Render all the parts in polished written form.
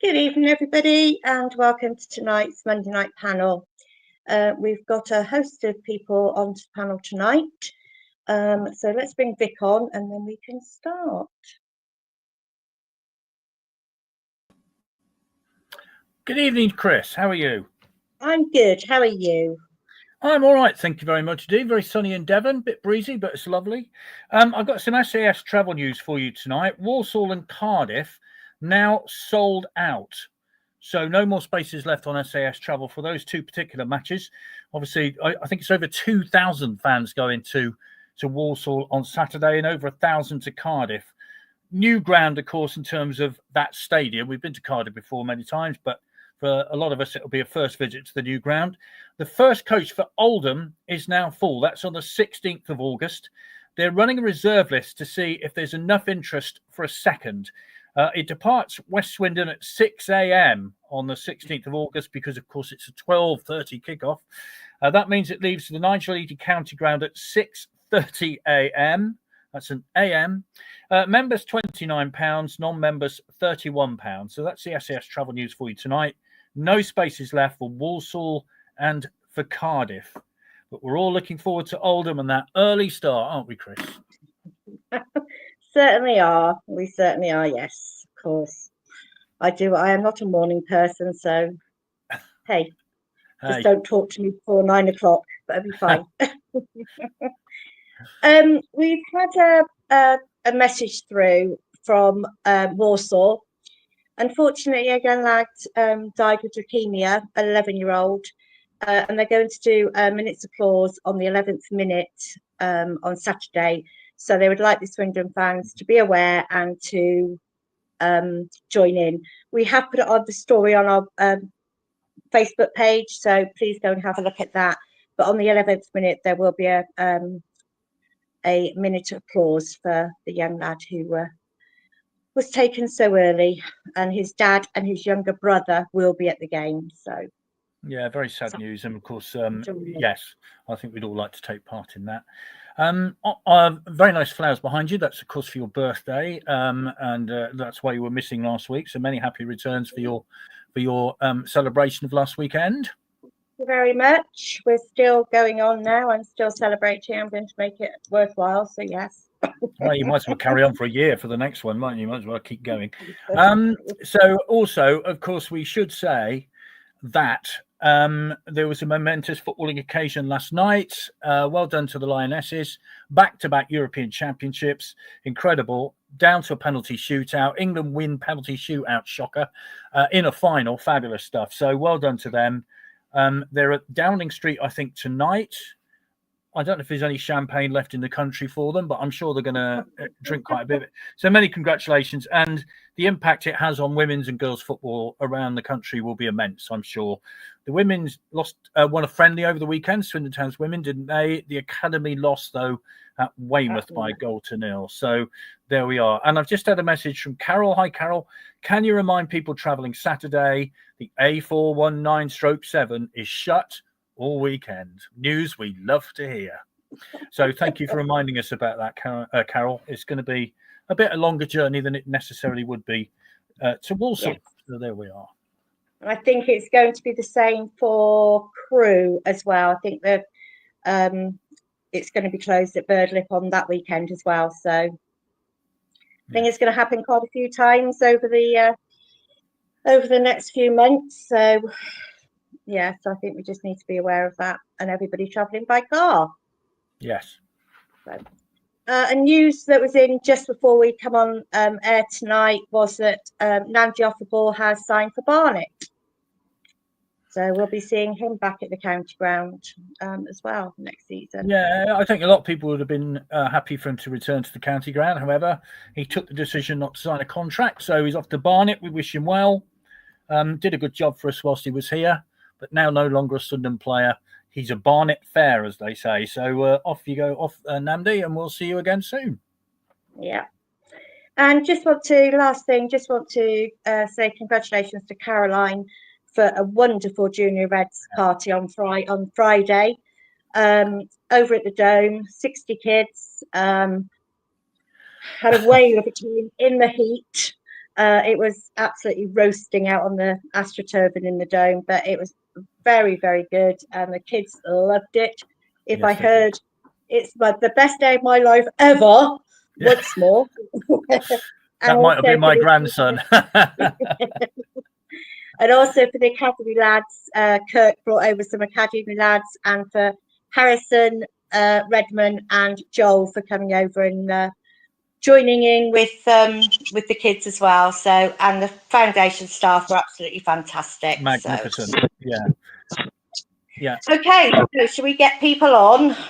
Good evening, everybody, and welcome to tonight's Monday night panel. We've got a host of people on the panel tonight, so let's bring Vic on and then we can start. Good evening, Chris. How are you? I'm good. How are you? I'm all right, thank you very much indeed. Very sunny in Devon, bit breezy, but it's lovely. I've got some SAS travel news for you tonight. Walsall and Cardiff now sold out. So no more spaces left on SAS travel for those two particular matches. Obviously, I think it's over 2,000 fans going to Walsall on Saturday and over 1,000 to Cardiff. New ground, of course, in terms of that stadium. We've been to Cardiff before many times, but for a lot of us, it'll be a first visit to the new ground. The first coach for Oldham is now full. That's on the 16th of August. They're running a reserve list to see if there's enough interest for a second. It departs West Swindon at 6 a.m. on the 16th of August because, of course, it's a 12:30 kickoff. That means it leaves the Nigel Eady County Ground at 6:30 a.m. That's an AM. Members £29, non-members £31. So that's the SAS travel news for you tonight. No spaces left for Walsall and for Cardiff. But we're all looking forward to Oldham and that early start, aren't we, Chris? Certainly are. We certainly are, yes, of course. I am not a morning person, so hey, just don't talk to me before 9 o'clock. That'll be fine. We've had a message through from Warsaw. Unfortunately, a young lad died with leukemia, an 11-year-old, and they're going to do a minute's applause on the 11th minute on Saturday. So they would like the Swindon fans to be aware and to join in. We have put it on the story on our Facebook page, so please go and have a look at that. But on the 11th minute, there will be a minute of applause for the young lad who was taken so early, and his dad and his younger brother will be at the game. So, yeah, very sad news, and of course, yes, I think we'd all like to take part in that. Very nice flowers behind you. That's of course for your birthday, and that's why you were missing last week. So many happy returns for your celebration of last weekend. Thank you very much. We're still going on now. I'm still celebrating. I'm going to make it worthwhile. So yes. Well, you might as well carry on for a year for the next one, mightn't you? Might as well keep going. So also, of course, we should say that there was a momentous footballing occasion last night. Well done to the Lionesses. Back-to-back European Championships. Incredible. Down to a penalty shootout. England win penalty shootout, shocker, in a final. Fabulous stuff. So well done to them. They're at Downing Street, I think, tonight. I don't know if there's any champagne left in the country for them, but I'm sure they're going to drink quite a bit. So many congratulations. And the impact it has on women's and girls football around the country will be immense, I'm sure. The women's won a friendly over the weekend, Swindon Town's women, didn't they? The academy lost, though, at Weymouth by 1-0. So there we are. And I've just had a message from Carol. Hi, Carol. Can you remind people travelling Saturday, the A419/7 is shut all weekend? News we love to hear. So thank you for reminding us about that, Carol. It's going to be a bit a longer journey than it necessarily would be to Walsall. Yes. So there we are. I think it's going to be the same for Crewe as well. I think that it's going to be closed at Birdlip on that weekend as well. So I think it's going to happen quite a few times over the next few months. So yes, I think we just need to be aware of that, and everybody travelling by car. Yes. So, a news that was in just before we come on air tonight was that Nandy Offable has signed for Barnet. So we'll be seeing him back at the county ground as well next season. Yeah, I think a lot of people would have been happy for him to return to the county ground. However, he took the decision not to sign a contract, so he's off to Barnet. We wish him well. Did a good job for us whilst he was here, but now no longer a Swindon player. He's a Barnet fair, as they say. So off you go, Namdi, and we'll see you again soon. Yeah. And last thing, say congratulations to Caroline for a wonderful Junior Reds party on Friday over at the Dome. 60 kids, had a whale of a time in the heat. It was absolutely roasting out on the AstroTurf in the Dome, but it was very, very good, and the kids loved it. If Yes, I they did. heard it's the best day of my life ever, once more. That might have been my grandson. And also for the academy lads, Kirk brought over some academy lads, and for Harrison, Redmond, and Joel for coming over and joining in with the kids as well. So, and the foundation staff were absolutely fantastic. Magnificent. So. Yeah. Okay, so should we get people on? Okay.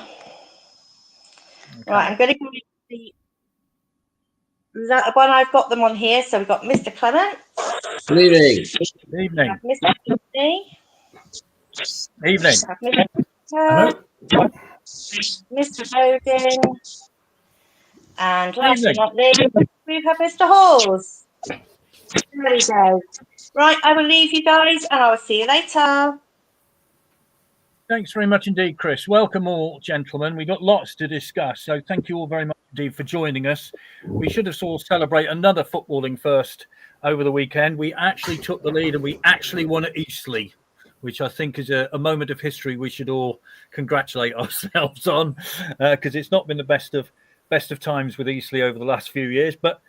Right, I'm going to go to the one. I've got them on here. So we've got Mr. Clement. Good evening. Good evening. Mr. Anthony. Evening. Mr. Mr. Hogan. And last but not least, we have Mr. Halls. There we go. Right, I will leave you guys, and I will see you later. Thanks very much indeed, Chris. Welcome all, gentlemen. We've got lots to discuss, so thank you all very much indeed for joining us. We should have sort of celebrate another footballing first over the weekend. We actually took the lead and we actually won at Eastleigh, which I think is a moment of history we should all congratulate ourselves on, because it's not been the best of times with Eastleigh over the last few years. But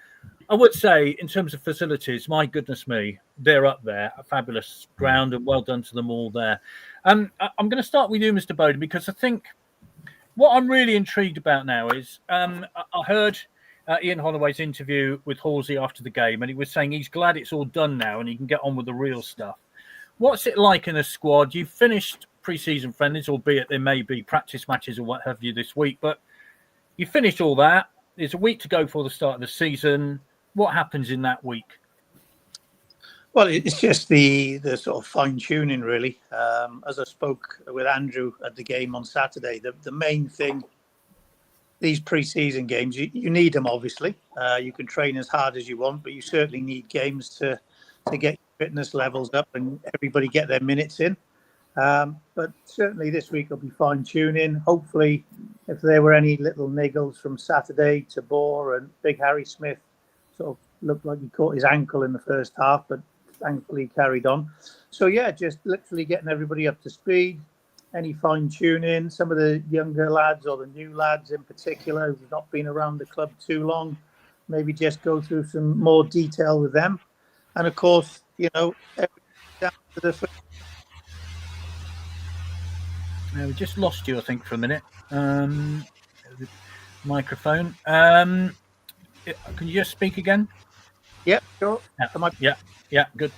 I would say, in terms of facilities, my goodness me, they're up there. A fabulous ground, and well done to them all there. I'm going to start with you, Mr. Bowden, because I think what I'm really intrigued about now is I heard Ian Holloway's interview with Halsey after the game, and he was saying he's glad it's all done now and he can get on with the real stuff. What's it like in a squad? You've finished pre-season friendlies, albeit there may be practice matches or what have you this week, but you finished all that. There's a week to go for the start of the season. What happens in that week? Well, it's just the sort of fine-tuning, really. As I spoke with Andrew at the game on Saturday, the main thing, these pre-season games, you need them, obviously. You can train as hard as you want, but you certainly need games to get fitness levels up and everybody get their minutes in. But certainly this week will be fine-tuning. Hopefully, if there were any little niggles from Saturday, Tabor and Big Harry Smith sort of looked like he caught his ankle in the first half, but thankfully carried on. So yeah, just literally getting everybody up to speed, any fine-tuning. Some of the younger lads or the new lads in particular who've not been around the club too long, maybe just go through some more detail with them. And of course, down to the first. We just lost you, I think, for a minute. The microphone. Can you just speak again? Yep, sure. Yeah, good.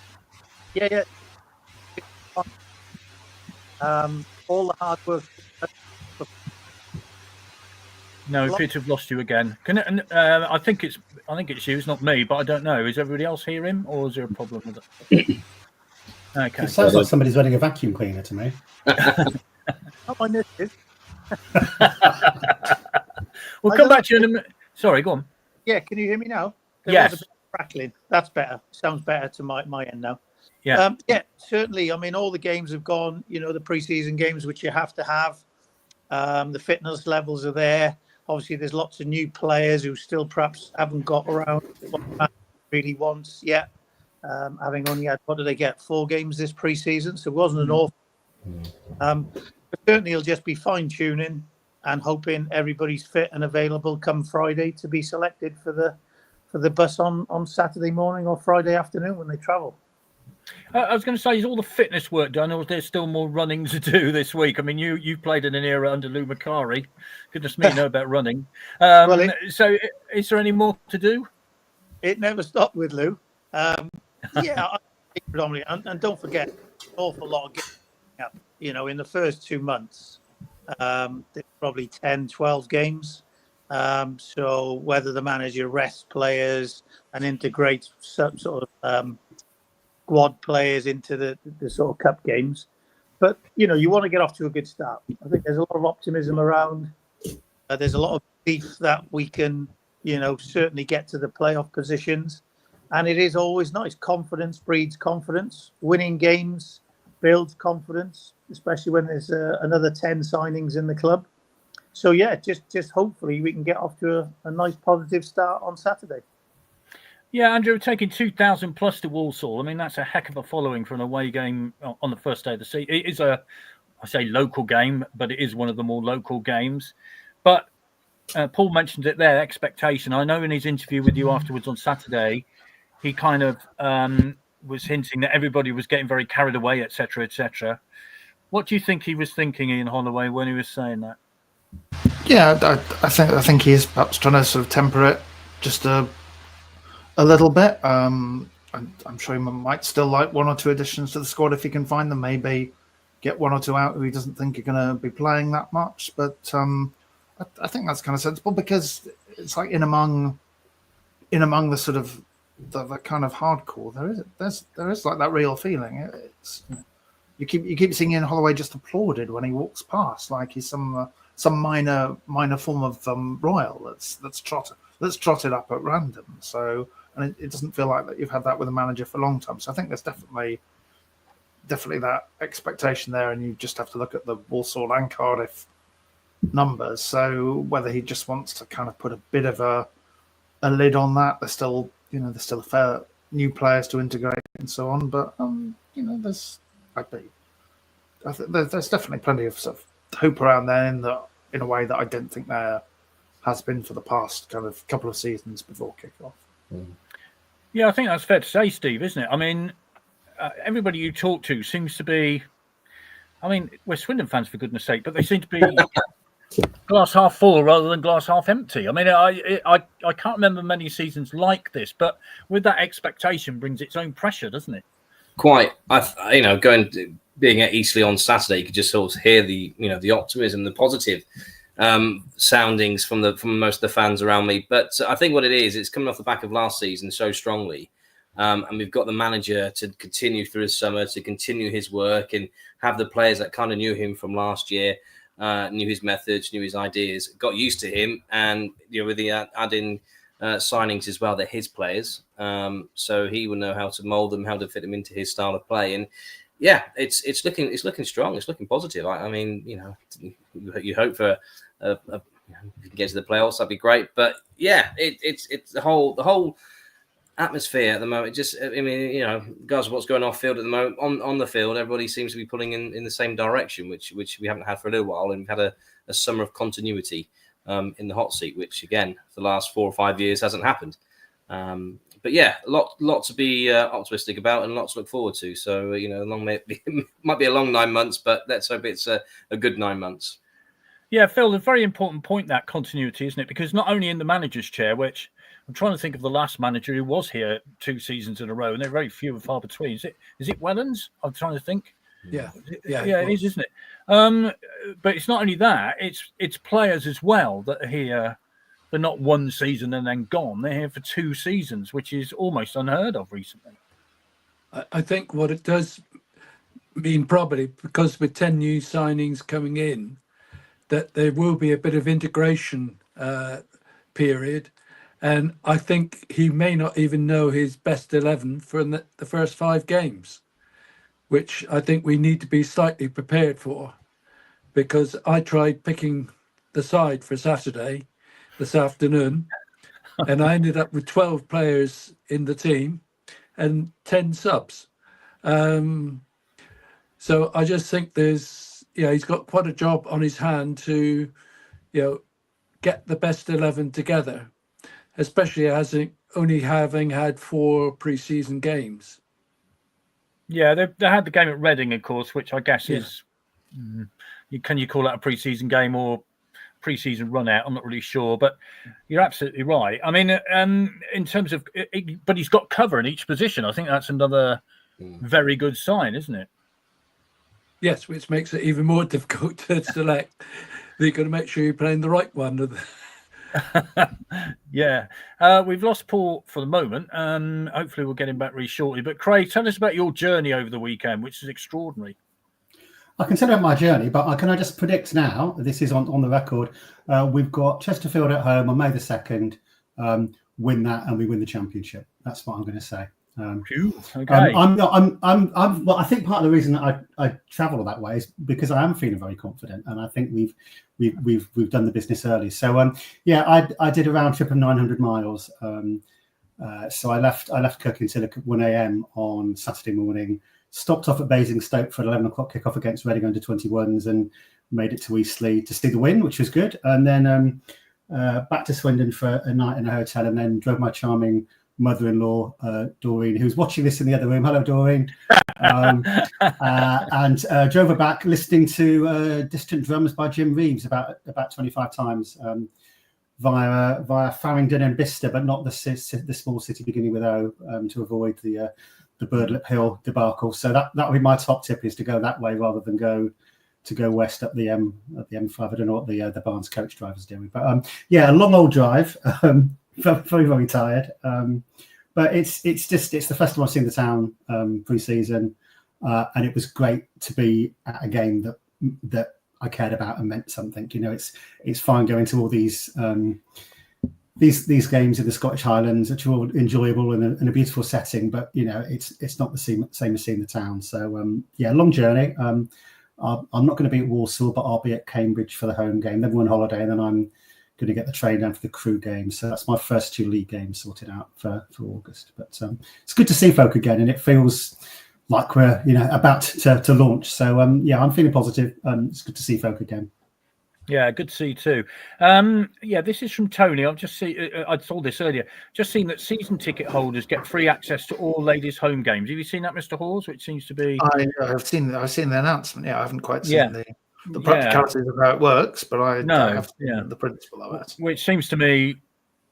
Yeah. All the hard work. No, we appear to have lost you again. I think it's you. It's not me, but I don't know. Is everybody else hear him, or is there a problem with it? Okay. It sounds like somebody's running a vacuum cleaner to me. Not my missus. We'll come back to you in a minute. Sorry, go on. Yeah, can you hear me now? Yes. Crackling. That's better. Sounds better to my end now. Yeah. Certainly. I mean, all the games have gone, the pre-season games, which you have to have. The fitness levels are there. Obviously, there's lots of new players who still perhaps haven't got around what the man really wants yet. Having only had, 4 games this pre-season, so it wasn't an awful. But certainly, it'll just be fine-tuning and hoping everybody's fit and available come Friday to be selected for the bus on Saturday morning or Friday afternoon when they travel. I was going to say, is all the fitness work done, or is there still more running to do this week? I mean, you played in an era under Lou Macari. Goodness me, you know about running. So is there any more to do? It never stopped with Lou. I think predominantly, and don't forget, an awful lot of games. In the first 2 months, there's probably 10, 12 games. So whether the manager rests players and integrates some sort of squad players into the sort of cup games. But, you want to get off to a good start. I think there's a lot of optimism around. There's a lot of belief that we can, certainly get to the playoff positions. And it is always nice. Confidence breeds confidence. Winning games builds confidence, especially when there's another 10 signings in the club. So, yeah, just hopefully we can get off to a nice positive start on Saturday. Yeah, Andrew, taking 2,000 plus to Walsall. I mean, that's a heck of a following for an away game on the first day of the season. It is I say local game, but it is one of the more local games. But Paul mentioned it there, expectation. I know in his interview with you afterwards on Saturday, he kind of was hinting that everybody was getting very carried away, etc., etc. What do you think he was thinking, Ian Holloway, when he was saying that? Yeah, I think he is perhaps trying to sort of temper it just a little bit. I'm sure he might still like one or two additions to the squad if he can find them. Maybe get one or two out who he doesn't think are going to be playing that much. But I think that's kind of sensible, because it's like in among the sort of the kind of hardcore, there is like that real feeling. It's you keep seeing Ian Holloway just applauded when he walks past, like he's some minor form of royal that's trotted up at random. So, and it doesn't feel like that you've had that with a manager for a long time. So I think there's definitely that expectation there, and you just have to look at the Walsall and Cardiff numbers. So whether he just wants to kind of put a bit of a lid on that, there's still a fair new players to integrate and so on. But there's definitely plenty of sort of hope around there in a way that I don't think there has been for the past kind of couple of seasons before kickoff. Yeah, I think that's fair to say, Steve, isn't it? I mean, everybody you talk to seems to be, I mean, we're Swindon fans for goodness sake, but they seem to be glass half full rather than glass half empty. I mean, I can't remember many seasons like this, but with that expectation brings its own pressure, doesn't it? Quite. Being at Eastleigh on Saturday, you could just sort of hear the optimism, the positive soundings from most of the fans around me. But I think what it is, it's coming off the back of last season so strongly. And we've got the manager to continue through his summer, to continue his work, and have the players that kind of knew him from last year, knew his methods, knew his ideas, got used to him. And with the add-in signings as well, they're his players. So he will know how to mould them, how to fit them into his style of play. And yeah, it's looking strong. It's looking positive. I mean, you hope for if you can get to the playoffs, that'd be great. But yeah, it's the whole atmosphere at the moment. Guys, what's going off field at the moment, on the field, everybody seems to be pulling in the same direction, which we haven't had for a little while, and we've had a summer of continuity in the hot seat, which again, for the last 4 or 5 years hasn't happened. But yeah, a lot to be optimistic about, and lots to look forward to. So might be a long 9 months, but let's hope it's a good 9 months. Yeah, Phil, a very important point, that continuity, isn't it? Because not only in the manager's chair, which I'm trying to think of the last manager who was here 2 seasons in a row, and they're very few and far between. Is it Wellens? I'm trying to think. Yeah, it is, isn't it? But it's not only that; it's players as well that are here. They're not 1 season and then gone. They're here for 2 seasons, which is almost unheard of recently. I think what it does mean, probably because with 10 new signings coming in, that there will be a bit of integration period. And I think he may not even know his best 11 for the first 5 games, which I think we need to be slightly prepared for, because I tried picking the side for Saturday this afternoon, and I ended up with 12 players in the team and 10 subs. So I just think he's got quite a job on his hand to, get the best 11 together, especially as only having had 4 pre-season games. Yeah, they had the game at Reading, of course, which I guess is, can you call that a pre-season game or pre-season run out? I'm not really sure, but you're absolutely right. I mean, in terms of, but he's got cover in each position. I think that's another very good sign, isn't it? Yes, which makes it even more difficult to select. You've got to make sure you're playing the right one. Yeah, we've lost Paul for the moment. Hopefully we'll get him back really shortly. But Craig, tell us about your journey over the weekend, which is extraordinary. I can tell you about my journey, but can I just predict now, this is on the record, we've got Chesterfield at home on May the 2nd, win that and we win the championship. That's what I'm going to say. Okay. Well, I think part of the reason that I travel that way is because I am feeling very confident, and I think we've done the business early. So I did a round trip of 900 miles So I left Kirkintilloch at 1 a.m. on Saturday morning, stopped off at Basingstoke for an 11 o'clock kickoff against Reading under 21s, and made it to Eastleigh to see the win, which was good. And then back to Swindon for a night in a hotel, and then drove my charming mother-in-law, Doreen, who's watching this in the other room. Hello, Doreen. And drove her back listening to Distant Drums by Jim Reeves about 25 times via Farringdon and Bicester, but not the small city beginning with O, to avoid the Birdlip Hill debacle. So that would be my top tip, is to go that way rather than go west up the M5. I don't know what the Barnes coach driver's doing, but a long old drive. Very, very tired. But it's the first time I've seen the town pre-season, and it was great to be at a game that I cared about and meant something. You know, it's fine going to all these games in the Scottish Highlands, which are all enjoyable and in a beautiful setting, but you know, it's not the same as seeing the town. So long journey. I'm not going to be at Walsall, but I'll be at Cambridge for the home game. Then we're on holiday, and then I'm going to get the train down for the Crewe game. So that's my first 2 league games sorted out for August. But it's good to see folk again, and it feels like we're about to launch. So I'm feeling positive. It's good to see folk again. Yeah, good to see you too. This is from Tony. I've just seen. I saw this earlier. Just seen that season ticket holders get free access to all ladies' home games. Have you seen that, Mr. Hawes? Which seems to be. I've seen the announcement. Yeah, I haven't quite seen the practicalities of how it works, but I have seen the principle of it. Which seems to me,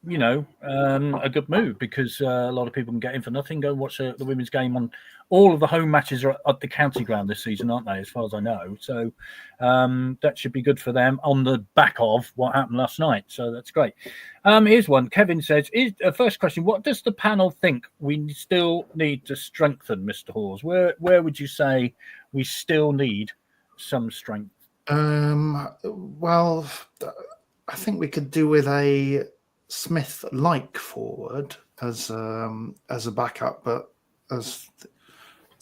a good move, because a lot of people can get in for nothing, go watch the women's game on. All of the home matches are at the county ground this season, aren't they, as far as I know? So that should be good for them on the back of what happened last night. So that's great. Here's one. Kevin says, first question, what does the panel think we still need to strengthen, Mr. Hawes? Where would you say we still need some strength? Well, I think we could do with a Smith-like forward as a backup, but as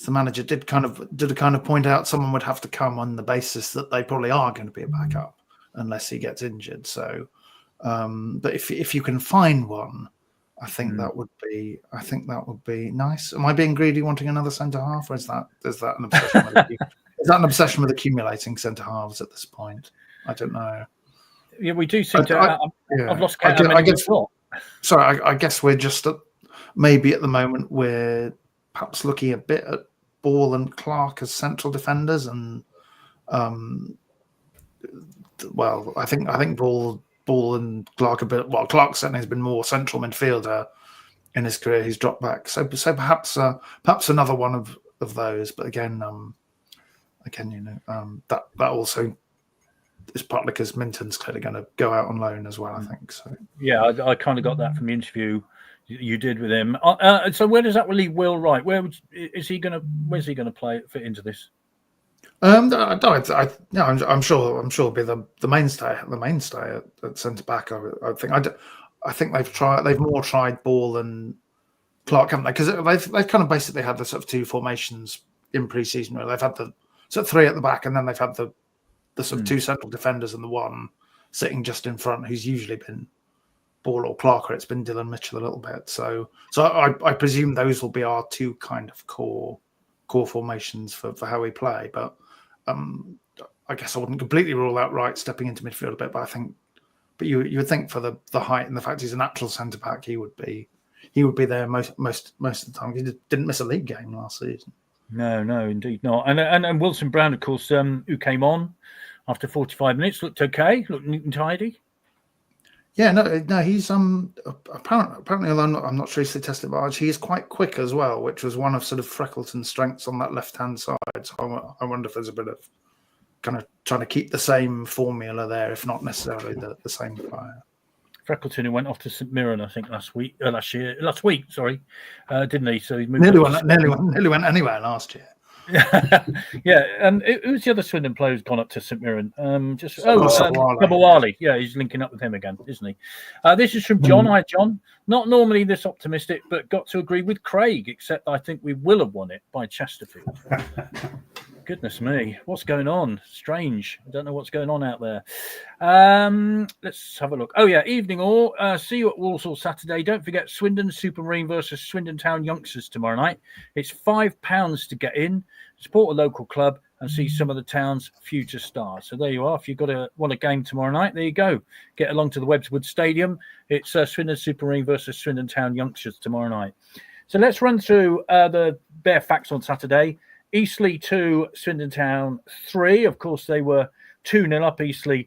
the manager did kind of point out, someone would have to come on the basis that they probably are going to be a backup unless he gets injured. So, but if you can find one, I think that would be nice. Am I being greedy, wanting another centre half, or is that an obsession? Is that an obsession with accumulating centre halves at this point? I don't know. Yeah, we do seem to. I've lost count. I guess we're just maybe at the moment we're perhaps looking a bit at Ball and Clark as central defenders, and I think Ball and Clark a bit. Well, Clark certainly has been more central midfielder in his career. He's dropped back, so perhaps another one of those. But again, that also is partly because Minton's clearly going to go out on loan as well, I think. So yeah, I kind of got that from the interview you did with him. So where does that leave Will Wright? Where's he going to fit into this? I'm sure he'll be the mainstay at centre back. I think they've more tried Ball and Clark, haven't they? Because they've kind of basically had the sort of 2 formations in pre-season where they've had the sort of 3 at the back, and then they've had the sort of 2 central defenders and the one sitting just in front, who's usually been Ball or Clark, or it's been Dylan Mitchell a little bit. So I presume those will be our 2 kind of core formations for how we play. But I guess I wouldn't completely rule out Wright stepping into midfield a bit. But you would think for the height and the fact he's a natural centre back, he would be there most of the time. He didn't miss a league game last season. No, indeed not. And Wilson Brown, of course, who came on after 45 minutes, looked okay, looked neat and tidy. Yeah, no, he's apparently, although I'm not sure he's tested large, he is quite quick as well, which was one of sort of Freckleton's strengths on that left-hand side. So I wonder if there's a bit of kind of trying to keep the same formula there, if not necessarily the same player. Freckleton, who went off to St Mirren, I think last week, didn't he? So he moved nearly went anywhere last year. Yeah, and who's the other Swindon player who's gone up to St Mirren? Kabawali. Yeah, he's linking up with him again, isn't he? This is from John. Hi, John. Not normally this optimistic, but got to agree with Craig, except I think we will have won it by Chesterfield. Goodness me, what's going on? Strange. I don't know what's going on out there. Let's have a look. Oh yeah, evening all. See you at Walsall Saturday. Don't forget Swindon Supermarine versus Swindon Town Youngsters tomorrow night. It's £5 to get in. Support a local club and see some of the town's future stars. So there you are. If you've want a game tomorrow night, there you go. Get along to the Webswood Stadium. It's Swindon Supermarine versus Swindon Town Youngsters tomorrow night. So let's run through the bare facts on Saturday. Eastleigh 2, Swindon Town 3. Of course, they were 2-0 up Eastleigh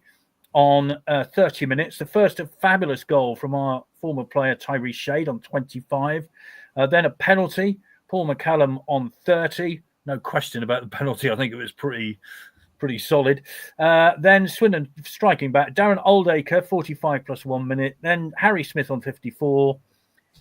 on 30 minutes. The first a fabulous goal from our former player Tyrese Shade on 25. Then a penalty, Paul McCallum on 30. No question about the penalty. I think it was pretty solid. Then Swindon striking back. Darren Oldacre, 45 plus 1 minute. Then Harry Smith on 54.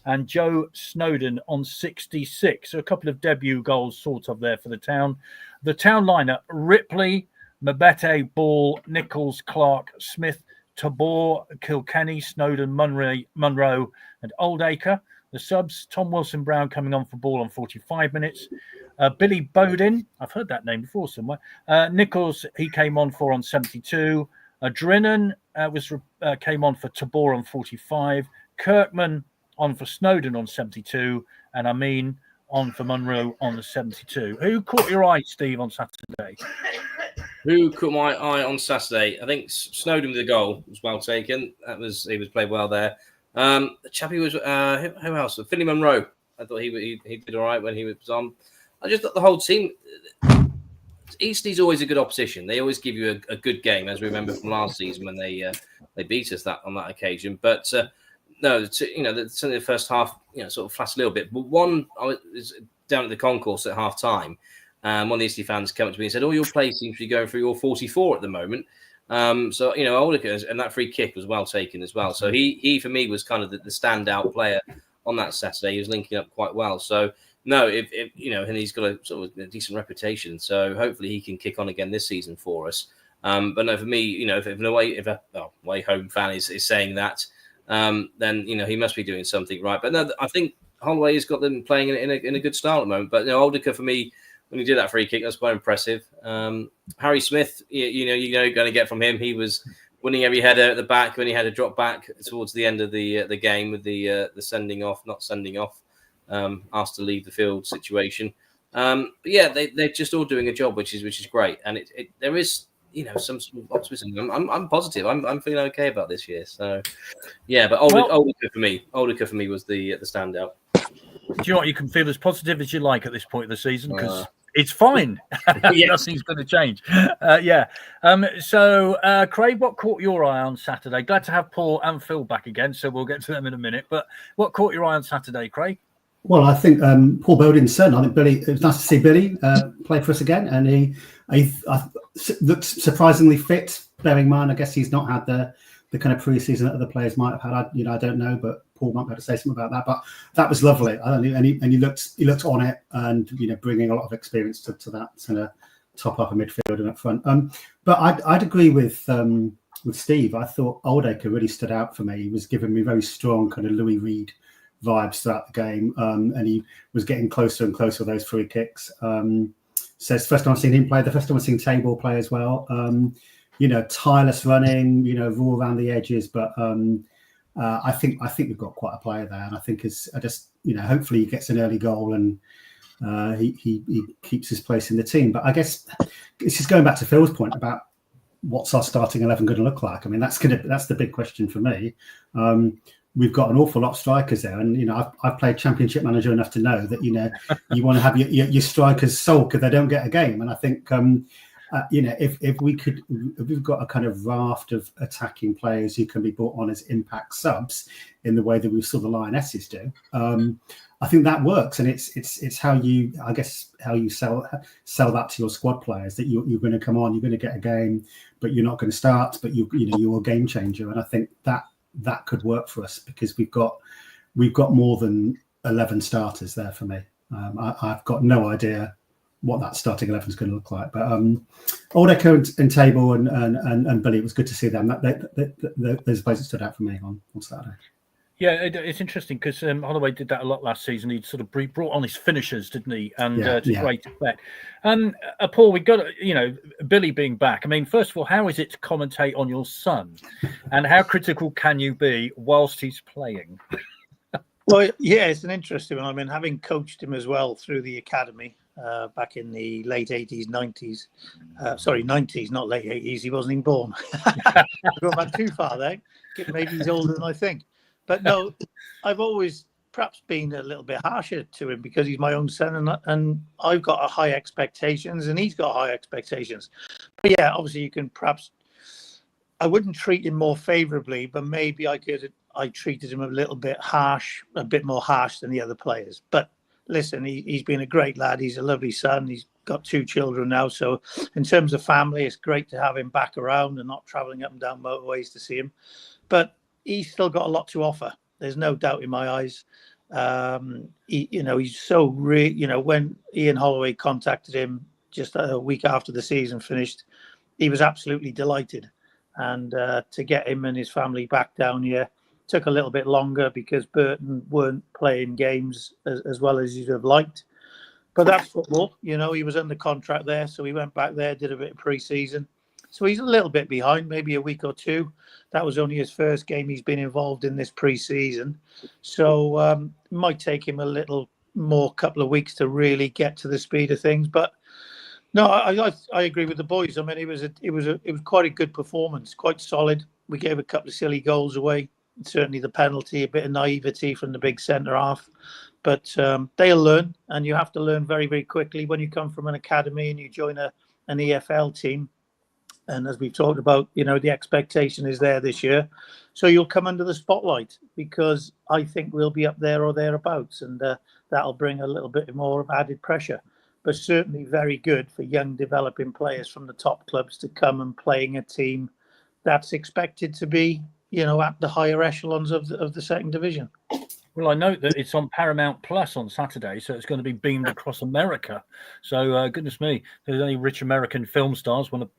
And Joe Snowden on 66. So a couple of debut goals sort of there for the town. The town lineup, Ripley, Mabete, Ball, Nichols, Clark, Smith, Tabor, Kilkenny, Snowden, Munro and Oldacre. The subs, Tom Wilson-Brown coming on for Ball on 45 minutes. Billy Bodin, I've heard that name before somewhere. Nichols, he came on for on 72. Drinnan came on for Tabor on 45. Kirkman on for Snowden on 72, and Amin on for Munro on the 72. Who caught your eye, Steve, on Saturday? Who caught my eye on Saturday? I think Snowden with the goal was well taken. He was played well there. The chappie was who else? Finley Munro. I thought he did all right when he was on. I just thought the whole team. Eastleigh's always a good opposition. They always give you a good game, as we remember from last season when they beat us on that occasion. But no, certainly the first half, sort of flashed a little bit. But I was down at the concourse at half time. One of the Eastleigh fans came up to me and said, your play seems to be going through your 44 at the moment. So, Oldacre, and that free kick was well taken as well. So he for me, was kind of the standout player on that Saturday. He was linking up quite well. So, no, if and he's got a sort of a decent reputation. So hopefully he can kick on again this season for us. But no, for me, if a way home fan is saying that, then he must be doing something right. But no, I think Holloway has got them playing in a good style at the moment. But Oldacre for me, when he did that free kick, that's quite impressive. Harry Smith, you're going to get from him. He was winning every header at the back when he had to drop back towards the end of the game with the not sending off, asked to leave the field situation. But yeah, they're just all doing a job, which is great. And there is some sort of optimism. I'm positive. I'm feeling okay about this year. So yeah, but Oldacre for me was the standout. Do you know what? You can feel as positive as you like at this point of the season because it's fine. Nothing's going to change. So, Craig, what caught your eye on Saturday? Glad to have Paul and Phil back again, so we'll get to them in a minute. But what caught your eye on Saturday, Craig? Well, I think Paul Bowden's son. I think Billy. It was nice to see Billy play for us again, and he looked surprisingly fit. Bearing in mind, I guess he's not had the kind of pre-season that other players might have had. I don't know, but Paul might be able to say something about that. But that was lovely. I don't know, and he looked on it, and bringing a lot of experience to that kind of top upper midfield and up front. But I'd agree with Steve. I thought Oldacre really stood out for me. He was giving me very strong kind of Louis Reed vibes throughout the game, and he was getting closer and closer with those free kicks. So it's the first time I've seen him play. The first time I've seen Tabor play as well. Tireless running, raw around the edges. But I think we've got quite a player there, and I think hopefully he gets an early goal and he keeps his place in the team. But I guess it's just going back to Phil's point about what's our starting 11 going to look like. I mean, that's the big question for me. We've got an awful lot of strikers there, and I've played Championship Manager enough to know that you want to have your strikers sulk if they don't get a game. And I think if we've got a kind of raft of attacking players who can be brought on as impact subs in the way that we saw the Lionesses do, I think that works. And it's how you sell that to your squad players, that you're going to come on, you're going to get a game, but you're not going to start, but you're a game changer. And I think that could work for us because we've got more than 11 starters there for me. I've got no idea what that starting 11 is going to look like. But Oldacre and Tabor and Billy, it was good to see them. Those players stood out for me on Saturday. Yeah, it's interesting because Holloway did that a lot last season. He sort of brought on his finishers, didn't he? And to great effect. Paul, we got Billy being back. I mean, first of all, how is it to commentate on your son, and how critical can you be whilst he's playing? Well, yeah, it's an interesting one. I mean, having coached him as well through the academy back in the late 80s, 90s. Sorry, 90s, not late 80s. He wasn't even born. Going back too far there. Maybe he's older than I think. But no, I've always perhaps been a little bit harsher to him because he's my own son, and I've got high expectations and he's got high expectations. But yeah, obviously you can perhaps, I wouldn't treat him more favourably, but maybe I treated him a little bit harsh, a bit more harsh than the other players. But listen, he's been a great lad. He's a lovely son. He's got 2 children now. So in terms of family, it's great to have him back around and not travelling up and down motorways to see him. But he's still got a lot to offer. There's no doubt in my eyes. He's so when Ian Holloway contacted him just a week after the season finished, he was absolutely delighted. And to get him and his family back down here took a little bit longer because Burton weren't playing games as well as he'd have liked. But that's football. He was under contract there. So he went back there, did a bit of pre-season. So he's a little bit behind, maybe a week or two. That was only his first game he's been involved in this pre-season. So it might take him a little more couple of weeks to really get to the speed of things. But no, I agree with the boys. I mean, it was quite a good performance, quite solid. We gave a couple of silly goals away. Certainly the penalty, a bit of naivety from the big centre half. But they'll learn, and you have to learn very, very quickly when you come from an academy and you join an EFL team. And as we've talked about, the expectation is there this year. So you'll come under the spotlight because I think we'll be up there or thereabouts. And that'll bring a little bit more of added pressure. But certainly very good for young developing players from the top clubs to come and playing a team that's expected to be, at the higher echelons of the second division. Well, I note that it's on Paramount Plus on Saturday, so it's going to be beamed across America. So, goodness me, there's any rich American film stars want to,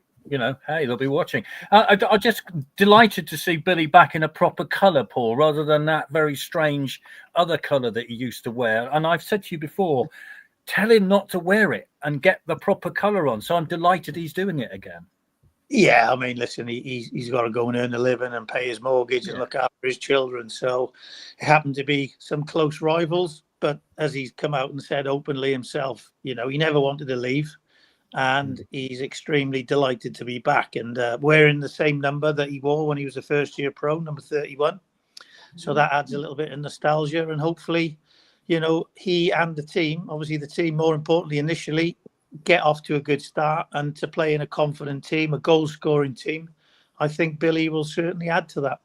hey, they'll be watching. I'm just delighted to see Billy back in a proper colour, Paul, rather than that very strange other colour that he used to wear. And I've said to you before, tell him not to wear it and get the proper colour on. So I'm delighted he's doing it again. Yeah, I mean, listen, he's got to go and earn a living and pay his mortgage and look after his children. So it happened to be some close rivals. But as he's come out and said openly himself, he never wanted to leave. And he's extremely delighted to be back and wearing the same number that he wore when he was a first-year pro, number 31. So that adds a little bit of nostalgia. And hopefully, he and the team, obviously the team more importantly initially, get off to a good start and to play in a confident team, a goal-scoring team. I think Billy will certainly add to that.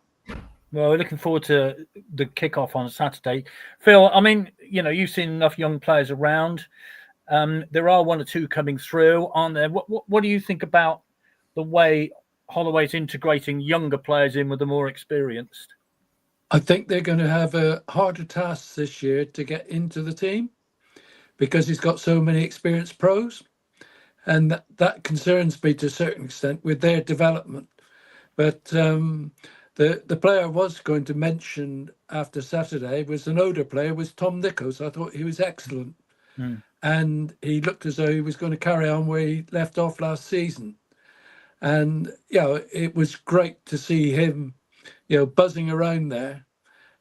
Well, we're looking forward to the kickoff on Saturday. Phil, I mean, you've seen enough young players around. There are 1 or 2 coming through, aren't there? What do you think about the way Holloway's integrating younger players in with the more experienced? I think they're going to have a harder task this year to get into the team because he's got so many experienced pros. And that concerns me to a certain extent with their development. But the player I was going to mention after Saturday was an older player, was Tom Nichols. I thought he was excellent. And he looked as though he was going to carry on where he left off last season. And, it was great to see him, buzzing around there.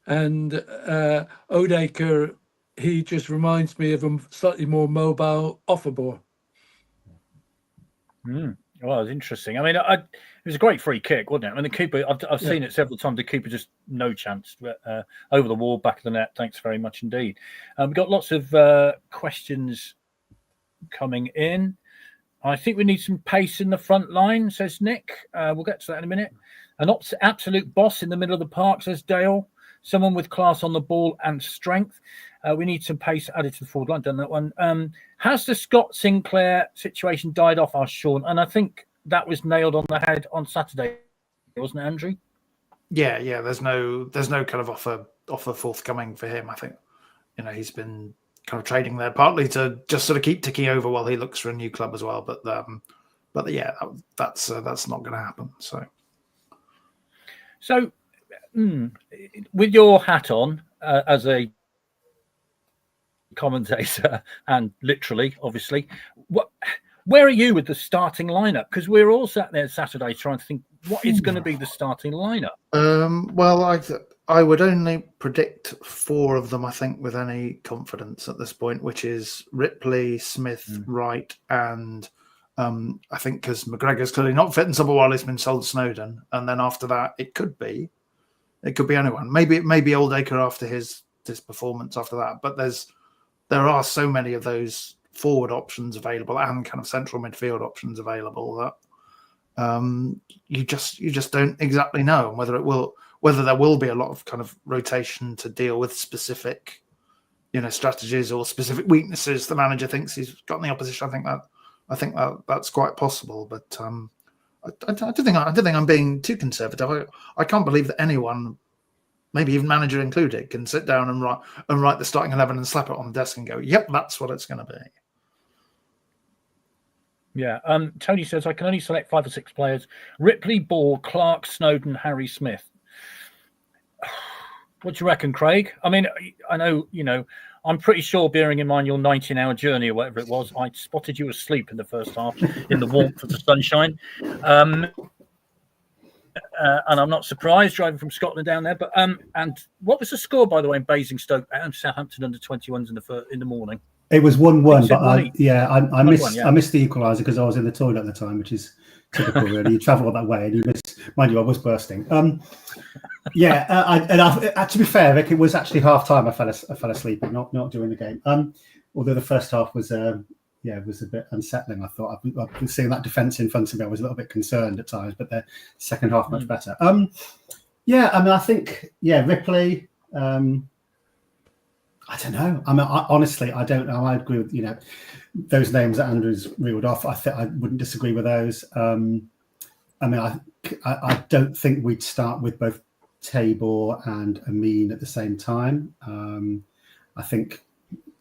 And Odaker, he just reminds me of a slightly more mobile offer-ball. Well, it's interesting. I mean, it was a great free kick, wasn't it? I mean, the keeper, I've seen it several times. The keeper just no chance. Over the wall, back of the net. Thanks very much indeed. We've got lots of questions coming in. I think we need some pace in the front line, says Nick. We'll get to that in a minute. An absolute boss in the middle of the park, says Dale. Someone with class on the ball and strength. We need some pace added to the forward line. Done that one. Has the Scott Sinclair situation died off? Asked Sean, and I think that was nailed on the head on Saturday, wasn't it, Andrew? Yeah. There's no kind of offer forthcoming for him. I think he's been kind of trading there partly to just sort of keep ticking over while he looks for a new club as well. But yeah, that's not going to happen. So with your hat on as a commentator and literally, obviously, where are you with the starting lineup? Because we're all sat there Saturday trying to think what is going to be the starting lineup. Well, I would only predict 4 of them, I think, with any confidence at this point, which is Ripley, Smith, Wright, and I think because McGregor's clearly not fit and Subberwally's been sold Snowden, and then after that it could be anyone. Maybe Oldacre after his performance after that, but there are so many of those forward options available and kind of central midfield options available that you just don't exactly know whether there will be a lot of kind of rotation to deal with specific, strategies or specific weaknesses the manager thinks he's got in the opposition. I think that's quite possible, but I don't think I'm being too conservative. I can't believe that anyone, maybe even manager included, can sit down and write the starting 11 and slap it on the desk and go, "Yep, that's what it's going to be." Yeah. Tony says I can only select 5 or 6 players: Ripley, Ball, Clark, Snowden, Harry, Smith. What do you reckon, Craig? I mean, I know, I'm pretty sure, bearing in mind your 19-hour journey or whatever it was, I spotted you asleep in the first half in the warmth of the sunshine. And I'm not surprised driving from Scotland down there. But and what was the score, by the way, in Basingstoke and Southampton under 21s in the morning? It was 1-1, but I missed the equaliser because I was in the toilet at the time, which is typical, really. You travel all that way and you miss. Mind you, I was bursting. To be fair, Rick, it was actually half time. I fell asleep, not during the game. Although the first half was was a bit unsettling. I thought I've been seeing that defence in front of me. I was a little bit concerned at times, but the second half much better. I think Ripley. I don't know. Honestly, I don't know. I agree with those names that Andrew's reeled off. I wouldn't disagree with those. I don't think we'd start with both Tabor and Amin at the same time. I think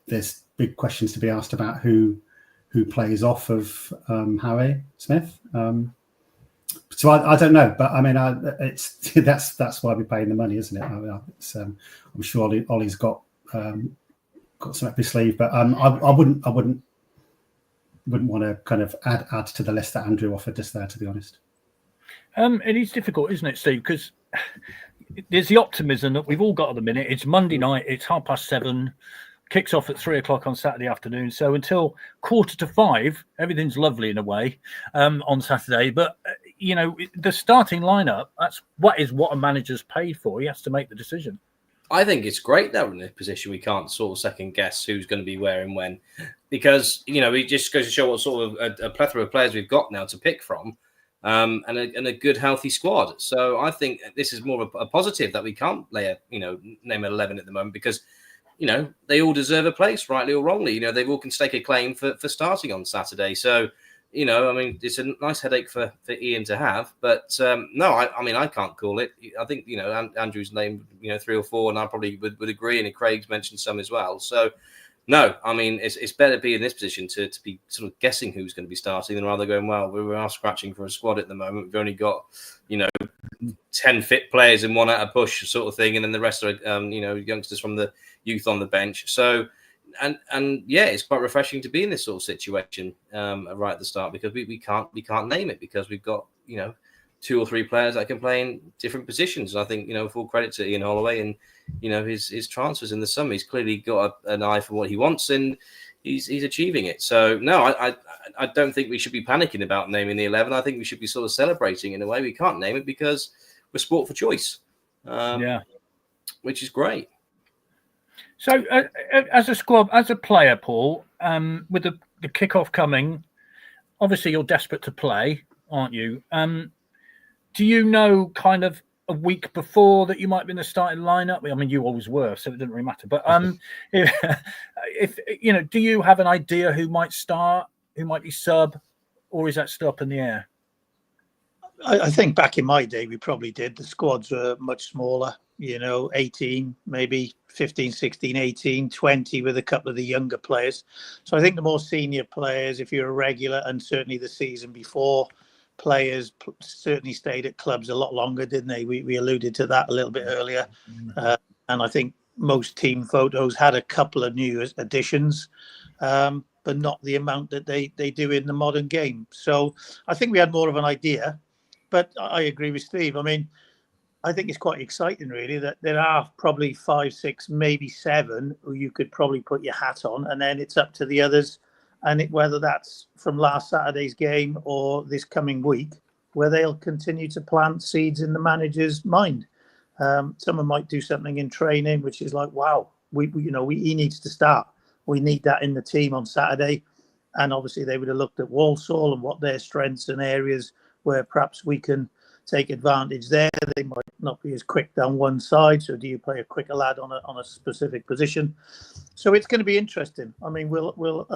there's big questions to be asked about who plays off of Harry Smith. So I don't know, but it's that's why we're paying the money, isn't it? I'm sure Ollie's got some up his sleeve, but I wouldn't want to kind of add to the list that Andrew offered just there, to be honest. It is difficult, isn't it, Steve? Because there's the optimism that we've all got at the minute. It's Monday night. It's 7:30. Kicks off at 3 o'clock on Saturday afternoon. So until 4:45, everything's lovely in a way on Saturday. But the starting lineup, that's what a manager's paid for. He has to make the decision. I think it's great that we're in a position we can't sort of second guess who's going to be where and when, because it just goes to show what sort of a plethora of players we've got now to pick from, and a good healthy squad. So I think this is more of a positive that we can't name an 11 at the moment, because they all deserve a place, rightly or wrongly. They all can stake a claim for starting on Saturday. So it's a nice headache for Ian to have, but no, I can't call it. I think Andrew's named 3 or 4, and I probably would agree, and Craig's mentioned some as well. So no, it's better to be in this position to be sort of guessing who's going to be starting than rather going, well, we are scratching for a squad at the moment. We've only got 10 fit players and 1 out of push sort of thing, and then the rest are youngsters from the youth on the bench. So. And it's quite refreshing to be in this sort of situation right at the start, because we can't name it, because we've got 2 or 3 players that can play in different positions. And I think full credit to Ian Holloway and his transfers in the summer. He's clearly got an eye for what he wants, and he's achieving it. So no, I don't think we should be panicking about naming the 11. I think we should be sort of celebrating in a way. We can't name it because we're sport for choice, which is great. So, as a squad, as a player, Paul, with the kickoff coming, obviously you're desperate to play, aren't you? Do you know kind of a week before that you might be in the starting lineup? I mean, you always were, so it doesn't really matter. But if do you have an idea who might start, who might be sub, or is that still up in the air? I think back in my day, we probably did. The squads were much smaller, 18, maybe 15, 16, 18, 20 with a couple of the younger players. So I think the more senior players, if you're a regular, and certainly the season before, players certainly stayed at clubs a lot longer, didn't they? We alluded to that a little bit earlier. And I think most team photos had a couple of new additions, but not the amount that they do in the modern game. So I think we had more of an idea, but I agree with Steve. I mean, I think it's quite exciting, really, that there are probably 5, 6, maybe 7 who you could probably put your hat on, and then it's up to the others. And whether that's from last Saturday's game or this coming week, where they'll continue to plant seeds in the manager's mind. Someone might do something in training, which is like, wow, he needs to start. We need that in the team on Saturday. And obviously they would have looked at Walsall and what their strengths and areas where perhaps we can take advantage there. They might not be as quick down one side. So do you play a quicker lad on a specific position? So it's going to be interesting. I mean, will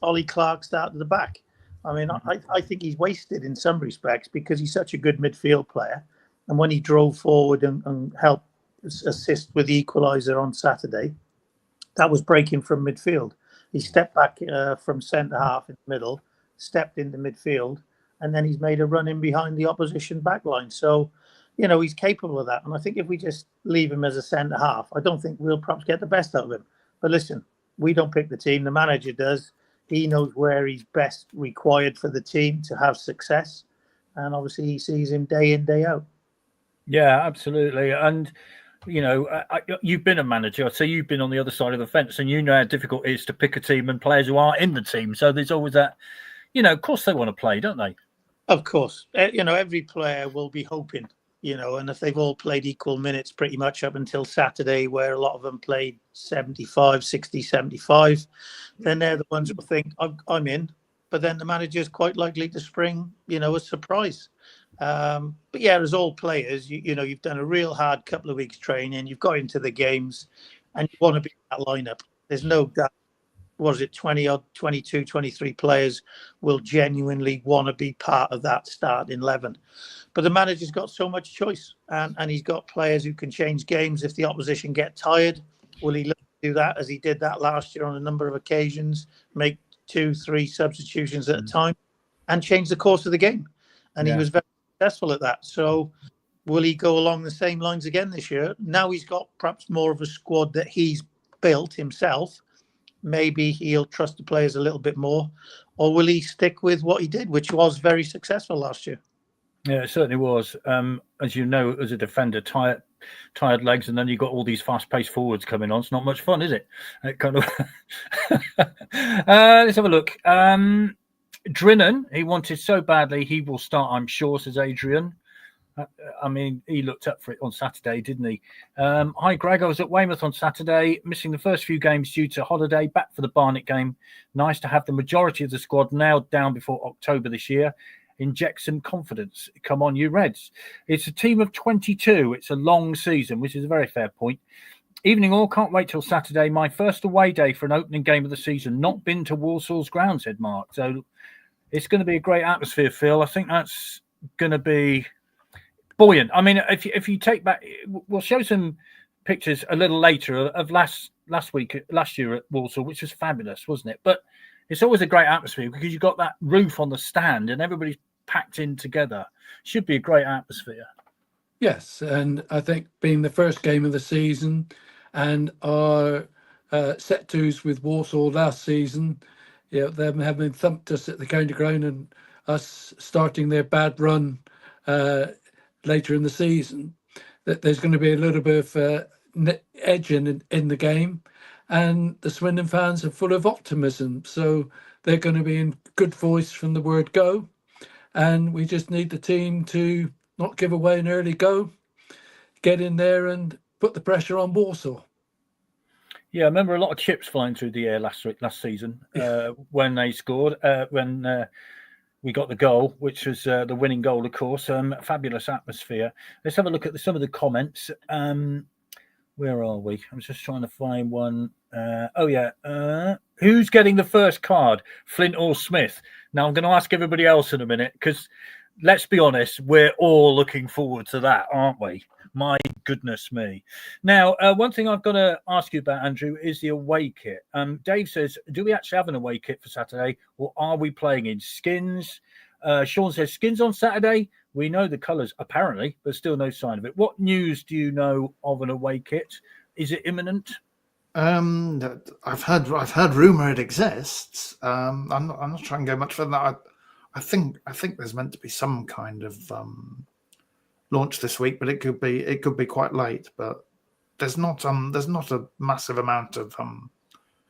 Ollie Clark start at the back? I mean, I think he's wasted in some respects because he's such a good midfield player. And when he drove forward and helped assist with the equaliser on Saturday, that was breaking from midfield. He stepped back from centre half in the middle, stepped into midfield, and then he's made a run in behind the opposition backline. So, he's capable of that. And I think if we just leave him as a centre half, I don't think we'll perhaps get the best out of him. But listen, we don't pick the team. The manager does. He knows where he's best required for the team to have success. And obviously he sees him day in, day out. Yeah, absolutely. And, you've been a manager, so you've been on the other side of the fence and you know how difficult it is to pick a team and players who are in the team. So there's always that, of course they want to play, don't they? Of course. Every player will be hoping, and if they've all played equal minutes pretty much up until Saturday, where a lot of them played 75, 60, 75, then they're the ones who will think, I'm in. But then the manager's quite likely to spring, a surprise. But yeah, as all players, you've done a real hard couple of weeks training, you've got into the games and you want to be in that lineup. There's no doubt, 22, 23 players will genuinely want to be part of that starting 11. But the manager's got so much choice and he's got players who can change games if the opposition get tired. Will he look to do that as he did that last year on a number of occasions, make 2, 3 substitutions at a time and change the course of the game? And he was very successful at that. So will he go along the same lines again this year? Now he's got perhaps more of a squad that he's built himself. Maybe he'll trust the players a little bit more, or will he stick with what he did, which was very successful last year? Yeah, it certainly was. As you know, as a defender, tired legs, and then you've got all these fast-paced forwards coming on. It's not much fun, is it? It kind of. Let's have a look. Drinan, he wanted so badly, he will start, I'm sure, says Adrian. I mean, he looked up for it on Saturday, didn't he? Hi, Greg. I was at Weymouth on Saturday, missing the first few games due to holiday, back for the Barnet game. Nice to have the majority of the squad nailed down before October this year. Inject some confidence. Come on, you Reds. It's a team of 22. It's a long season, which is a very fair point. Evening all, can't wait till Saturday. My first away day for an opening game of the season. Not been to Walsall's ground, said Mark. So it's going to be a great atmosphere, Phil. I think that's going to be buoyant. I mean, if you take back, we'll show some pictures a little later of last year at Walsall, which was fabulous, wasn't it? But it's always a great atmosphere because you've got that roof on the stand and everybody's packed in together. Should be a great atmosphere. Yes, and I think being the first game of the season and our set twos with Walsall last season, them having thumped us at the county ground and us starting their bad run later in the season, that there's going to be a little bit of edge in the game, and the Swindon fans are full of optimism, so they're going to be in good voice from the word go, and we just need the team to not give away an early go, get in there and put the pressure on Walsall. Yeah, I remember a lot of chips flying through the air last season when they scored, when we got the goal, which was the winning goal, of course. Fabulous atmosphere. Let's have a look at some of the comments. Where are we? I'm just trying to find one. Who's getting the first card, Flint or Smith? Now, I'm going to ask everybody else in a minute because, let's be honest, we're all looking forward to that, aren't we? My goodness me. Now, one thing I've got to ask you about, Andrew, is the away kit. Dave says, do we actually have an away kit for Saturday, or are we playing in skins? Sean says skins on Saturday. We know the colours apparently, but still no sign of it. What news do you know of an away kit? Is it imminent? I've heard rumor it exists. I'm not trying to go much further than that. I think there's meant to be some kind of launch this week, but it could be quite late. But there's not a massive amount of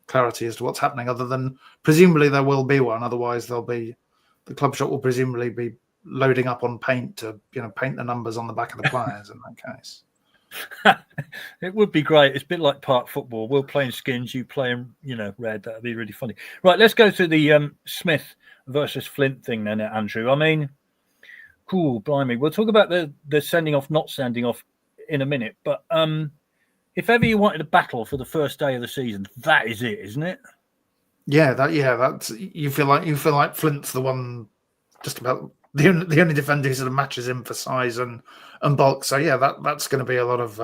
clarity as to what's happening, other than presumably there will be one. Otherwise, the club shop will presumably be loading up on paint to paint the numbers on the back of the players in that case. It would be great. It's a bit like park football. We'll play in skins, you play in red. That'd be really funny. Right, let's go to the Smith versus Flint thing then, Andrew. I mean, cool, blimey. We'll talk about the sending off, not sending off in a minute. But if ever you wanted a battle for the first day of the season, that is it, isn't it? That's you feel like Flint's the one, just about the only defender who sort of matches him for size and bulk. So yeah, that's going to be a lot of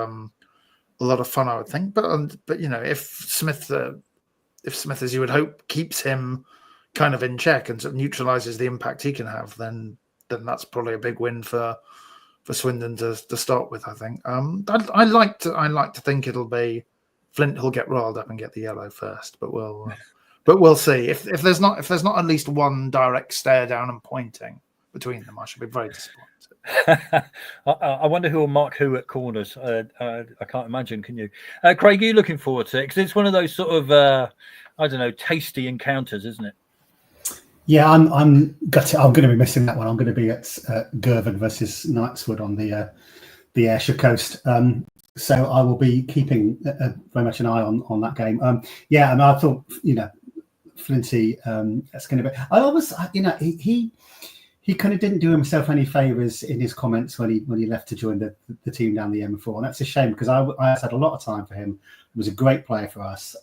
fun, I would think. But if Smith, as you would hope, keeps him kind of in check and sort of neutralizes the impact he can have, then that's probably a big win for Swindon to start with. I think. I like to think it'll be Flint who'll get riled up and get the yellow first, but we'll see. If there's not at least one direct stare down and pointing between them, I should be very disappointed. I wonder who will mark who at corners. I can't imagine. Can you, Craig? Are you looking forward to it? Because it's one of those sort of I don't know, tasty encounters, isn't it? Yeah, I'm gutted. I'm going to be missing that one. I'm going to be at Girvan versus Knightswood on the Ayrshire coast. So I will be keeping very much an eye on that game. I thought Flinty, that's going to be. I always, he kind of didn't do himself any favours in his comments when he left to join the team down the M4, and that's a shame because I had a lot of time for him. He was a great player for us,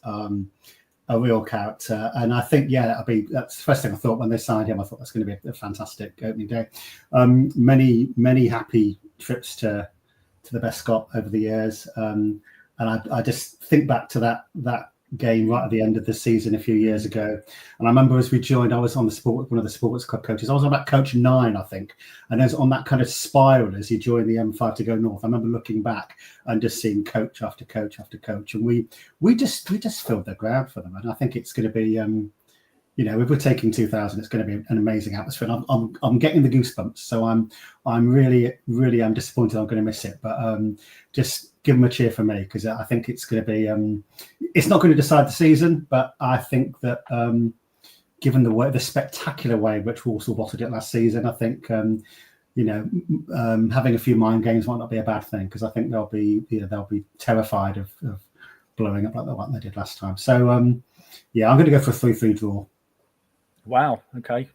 a real character, and I think that's the first thing I thought when they signed him. I thought that's going to be a fantastic opening day. Many happy trips to the Best Scot over the years, and I just think back to that game right at the end of the season a few years ago, and I remember as we joined, I was on one of the sports club coaches. I was on about coach 9, I think, and as on that kind of spiral as you join the M5 to go north, I remember looking back and just seeing coach after coach after coach, and we just filled the ground for them, and I think it's going to be if we're taking 2,000, it's going to be an amazing atmosphere. And I'm getting the goosebumps, so I'm really I'm disappointed I'm going to miss it, but just give them a cheer for me because I think it's going to be it's not going to decide the season, but I think that given the spectacular way in which Walsall bottled it last season, I think having a few mind games might not be a bad thing because I think they'll be terrified of blowing up like they did last time. So I'm going to go for a 3-3 draw. Wow. Okay.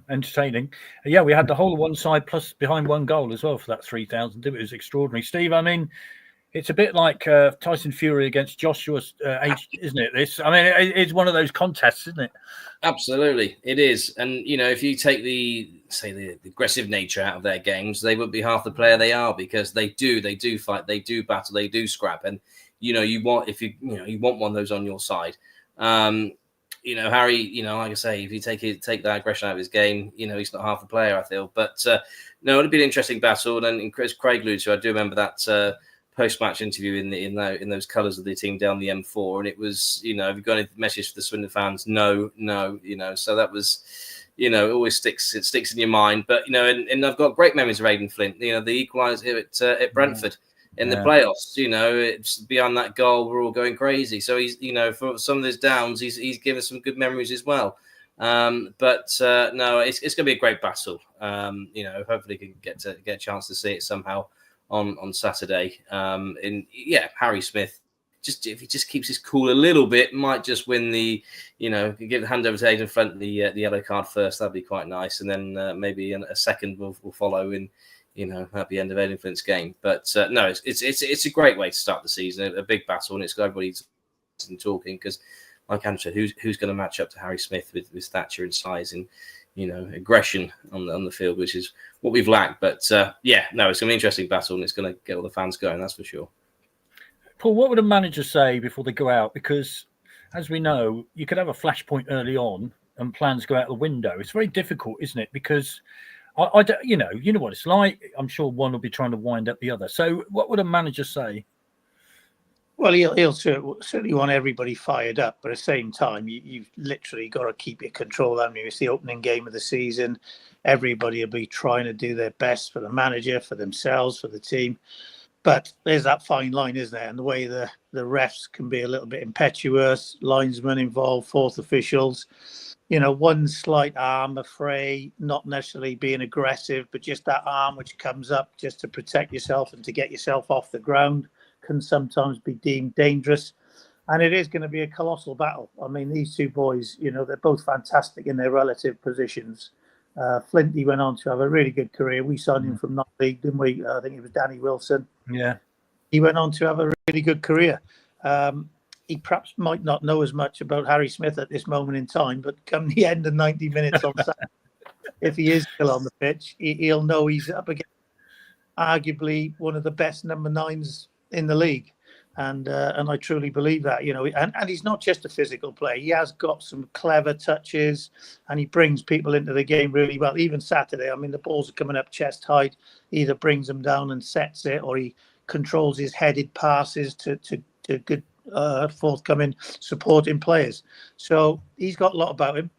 Entertaining. Yeah, we had the whole one side plus behind one goal as well for that 3,000. It was extraordinary. Steve, I mean, it's a bit like Tyson Fury against Joshua's age, isn't it? It's one of those contests, isn't it? Absolutely, it is. And if you take the aggressive nature out of their games, they wouldn't be half the player they are because they do fight, they do battle, they do scrap, and you want one of those on your side. Harry, like I say, if you take that aggression out of his game, he's not half the player, I feel. But no, it'll be an interesting battle. And as Craig alluded to, I do remember that post-match interview in those colours of the team down the M4, and it was, have you got any message for the Swindon fans? No. So that was, it always sticks in your mind. But and I've got great memories of Aidan Flint. The equaliser here at Brentford. In the playoffs, it's beyond that goal. We're all going crazy. So he's, for some of his downs, he's given some good memories as well. No, it's going to be a great battle. Hopefully can get a chance to see it somehow on Saturday. Harry Smith, if he just keeps his cool a little bit, might just win the, give the hand over to Aidan Flint the yellow card first. That'd be quite nice, and then maybe a second will follow in. At the end of Aidan Flint's game. But no, it's a great way to start the season, a big battle, and it's got everybody talking because, like Andrew said, who's going to match up to Harry Smith with stature and size and aggression on the field, which is what we've lacked. But it's going to be an interesting battle, and it's going to get all the fans going. That's for sure. Paul, what would a manager say before they go out? Because as we know, you could have a flashpoint early on and plans go out the window. It's very difficult, isn't it? Because I don't, you know what it's like. I'm sure one will be trying to wind up the other. So what would a manager say? Well, he'll certainly want everybody fired up, but at the same time, you've literally got to keep your control. I mean, it's the opening game of the season. Everybody will be trying to do their best for the manager, for themselves, for the team. But there's that fine line, isn't there? And the way the refs can be a little bit impetuous, linesmen involved, fourth officials. One slight arm affray, not necessarily being aggressive, but just that arm which comes up just to protect yourself and to get yourself off the ground can sometimes be deemed dangerous. And it is going to be a colossal battle. I mean, these two boys, they're both fantastic in their relative positions. Flinty went on to have a really good career. We signed him from non-league, didn't we? I think it was Danny Wilson. Yeah. He went on to have a really good career. He perhaps might not know as much about Harry Smith at this moment in time, but come the end of 90 minutes on Saturday, if he is still on the pitch, he'll know he's up against arguably one of the best number 9s in the league. And I truly believe that, and he's not just a physical player. He has got some clever touches and he brings people into the game really well. Even Saturday, I mean, the balls are coming up chest height. He either brings them down and sets it, or he controls his headed passes to good forthcoming supporting players. So he's got a lot about him.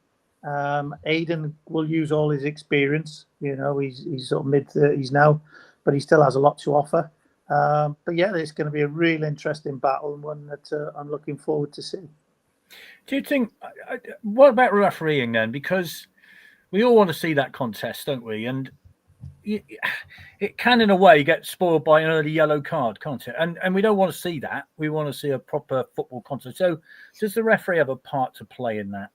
Aidan will use all his experience. He's sort of mid-30s now, but he still has a lot to offer. But yeah, it's going to be a real interesting battle and one that I'm looking forward to see. Do you think, what about refereeing then? Because we all want to see that contest, don't we? And it can, in a way, get spoiled by an early yellow card, can't it? And we don't want to see that. We want to see a proper football contest. So does the referee have a part to play in that?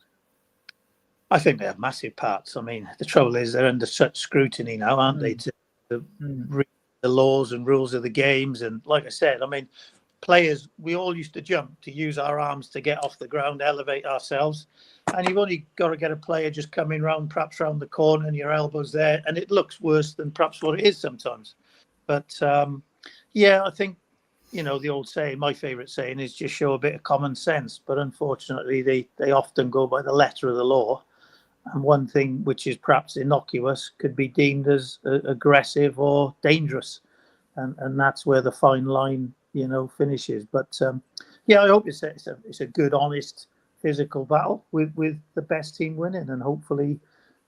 I think they have massive parts. I mean, the trouble is they're under such scrutiny now, aren't they, to read the laws and rules of the games. And like I said, I mean, players, we all used to jump to use our arms to get off the ground, elevate ourselves. And you've only got to get a player just coming round, perhaps round the corner, and your elbow's there, and it looks worse than perhaps what it is sometimes. But yeah, I think, the old saying, my favourite saying, is just show a bit of common sense. But unfortunately, they often go by the letter of the law. And one thing which is perhaps innocuous could be deemed as aggressive or dangerous. And that's where the fine line, finishes. But yeah, I hope it's a good, honest, physical battle with the best team winning, and hopefully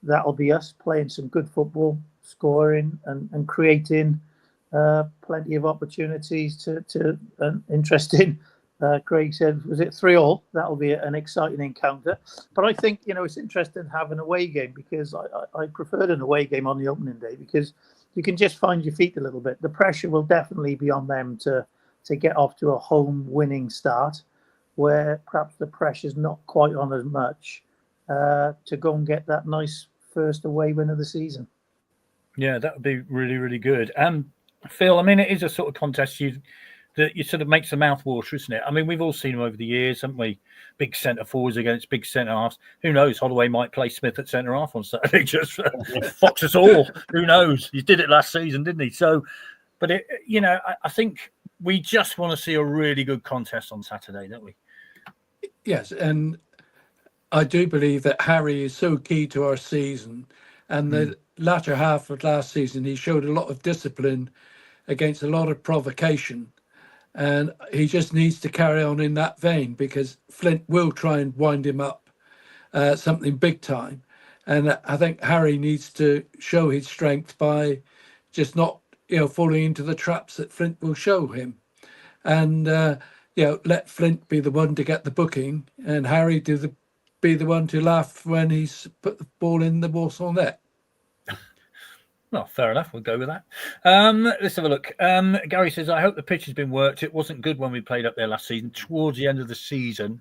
that'll be us playing some good football, scoring and creating plenty of opportunities to interesting. Craig said, was it 3-3? That'll be an exciting encounter. But I think it's interesting to have an away game, because I preferred an away game on the opening day, because you can just find your feet a little bit. The pressure will definitely be on them to get off to a home winning start, where perhaps the pressure's not quite on as much to go and get that nice first away win of the season. Yeah, that would be really, really good. Phil, I mean, it is a sort of contest that you sort of makes the mouth water, isn't it? I mean, we've all seen them over the years, haven't we? Big centre forwards against big centre halves. Who knows? Holloway might play Smith at centre half on Saturday, just for fox us all. Who knows? He did it last season, didn't he? So, but I think we just want to see a really good contest on Saturday, don't we? Yes, and I do believe that Harry is so key to our season. And the latter half of last season, he showed a lot of discipline against a lot of provocation. And he just needs to carry on in that vein, because Flint will try and wind him up something big time. And I think Harry needs to show his strength by just not, falling into the traps that Flint will show him. And, let Flint be the one to get the booking, and Harry be the one to laugh when he's put the ball in the Walsall net. Well, fair enough. We'll go with that. Let's have a look. Gary says, I hope the pitch has been worked. It wasn't good when we played up there last season, towards the end of the season.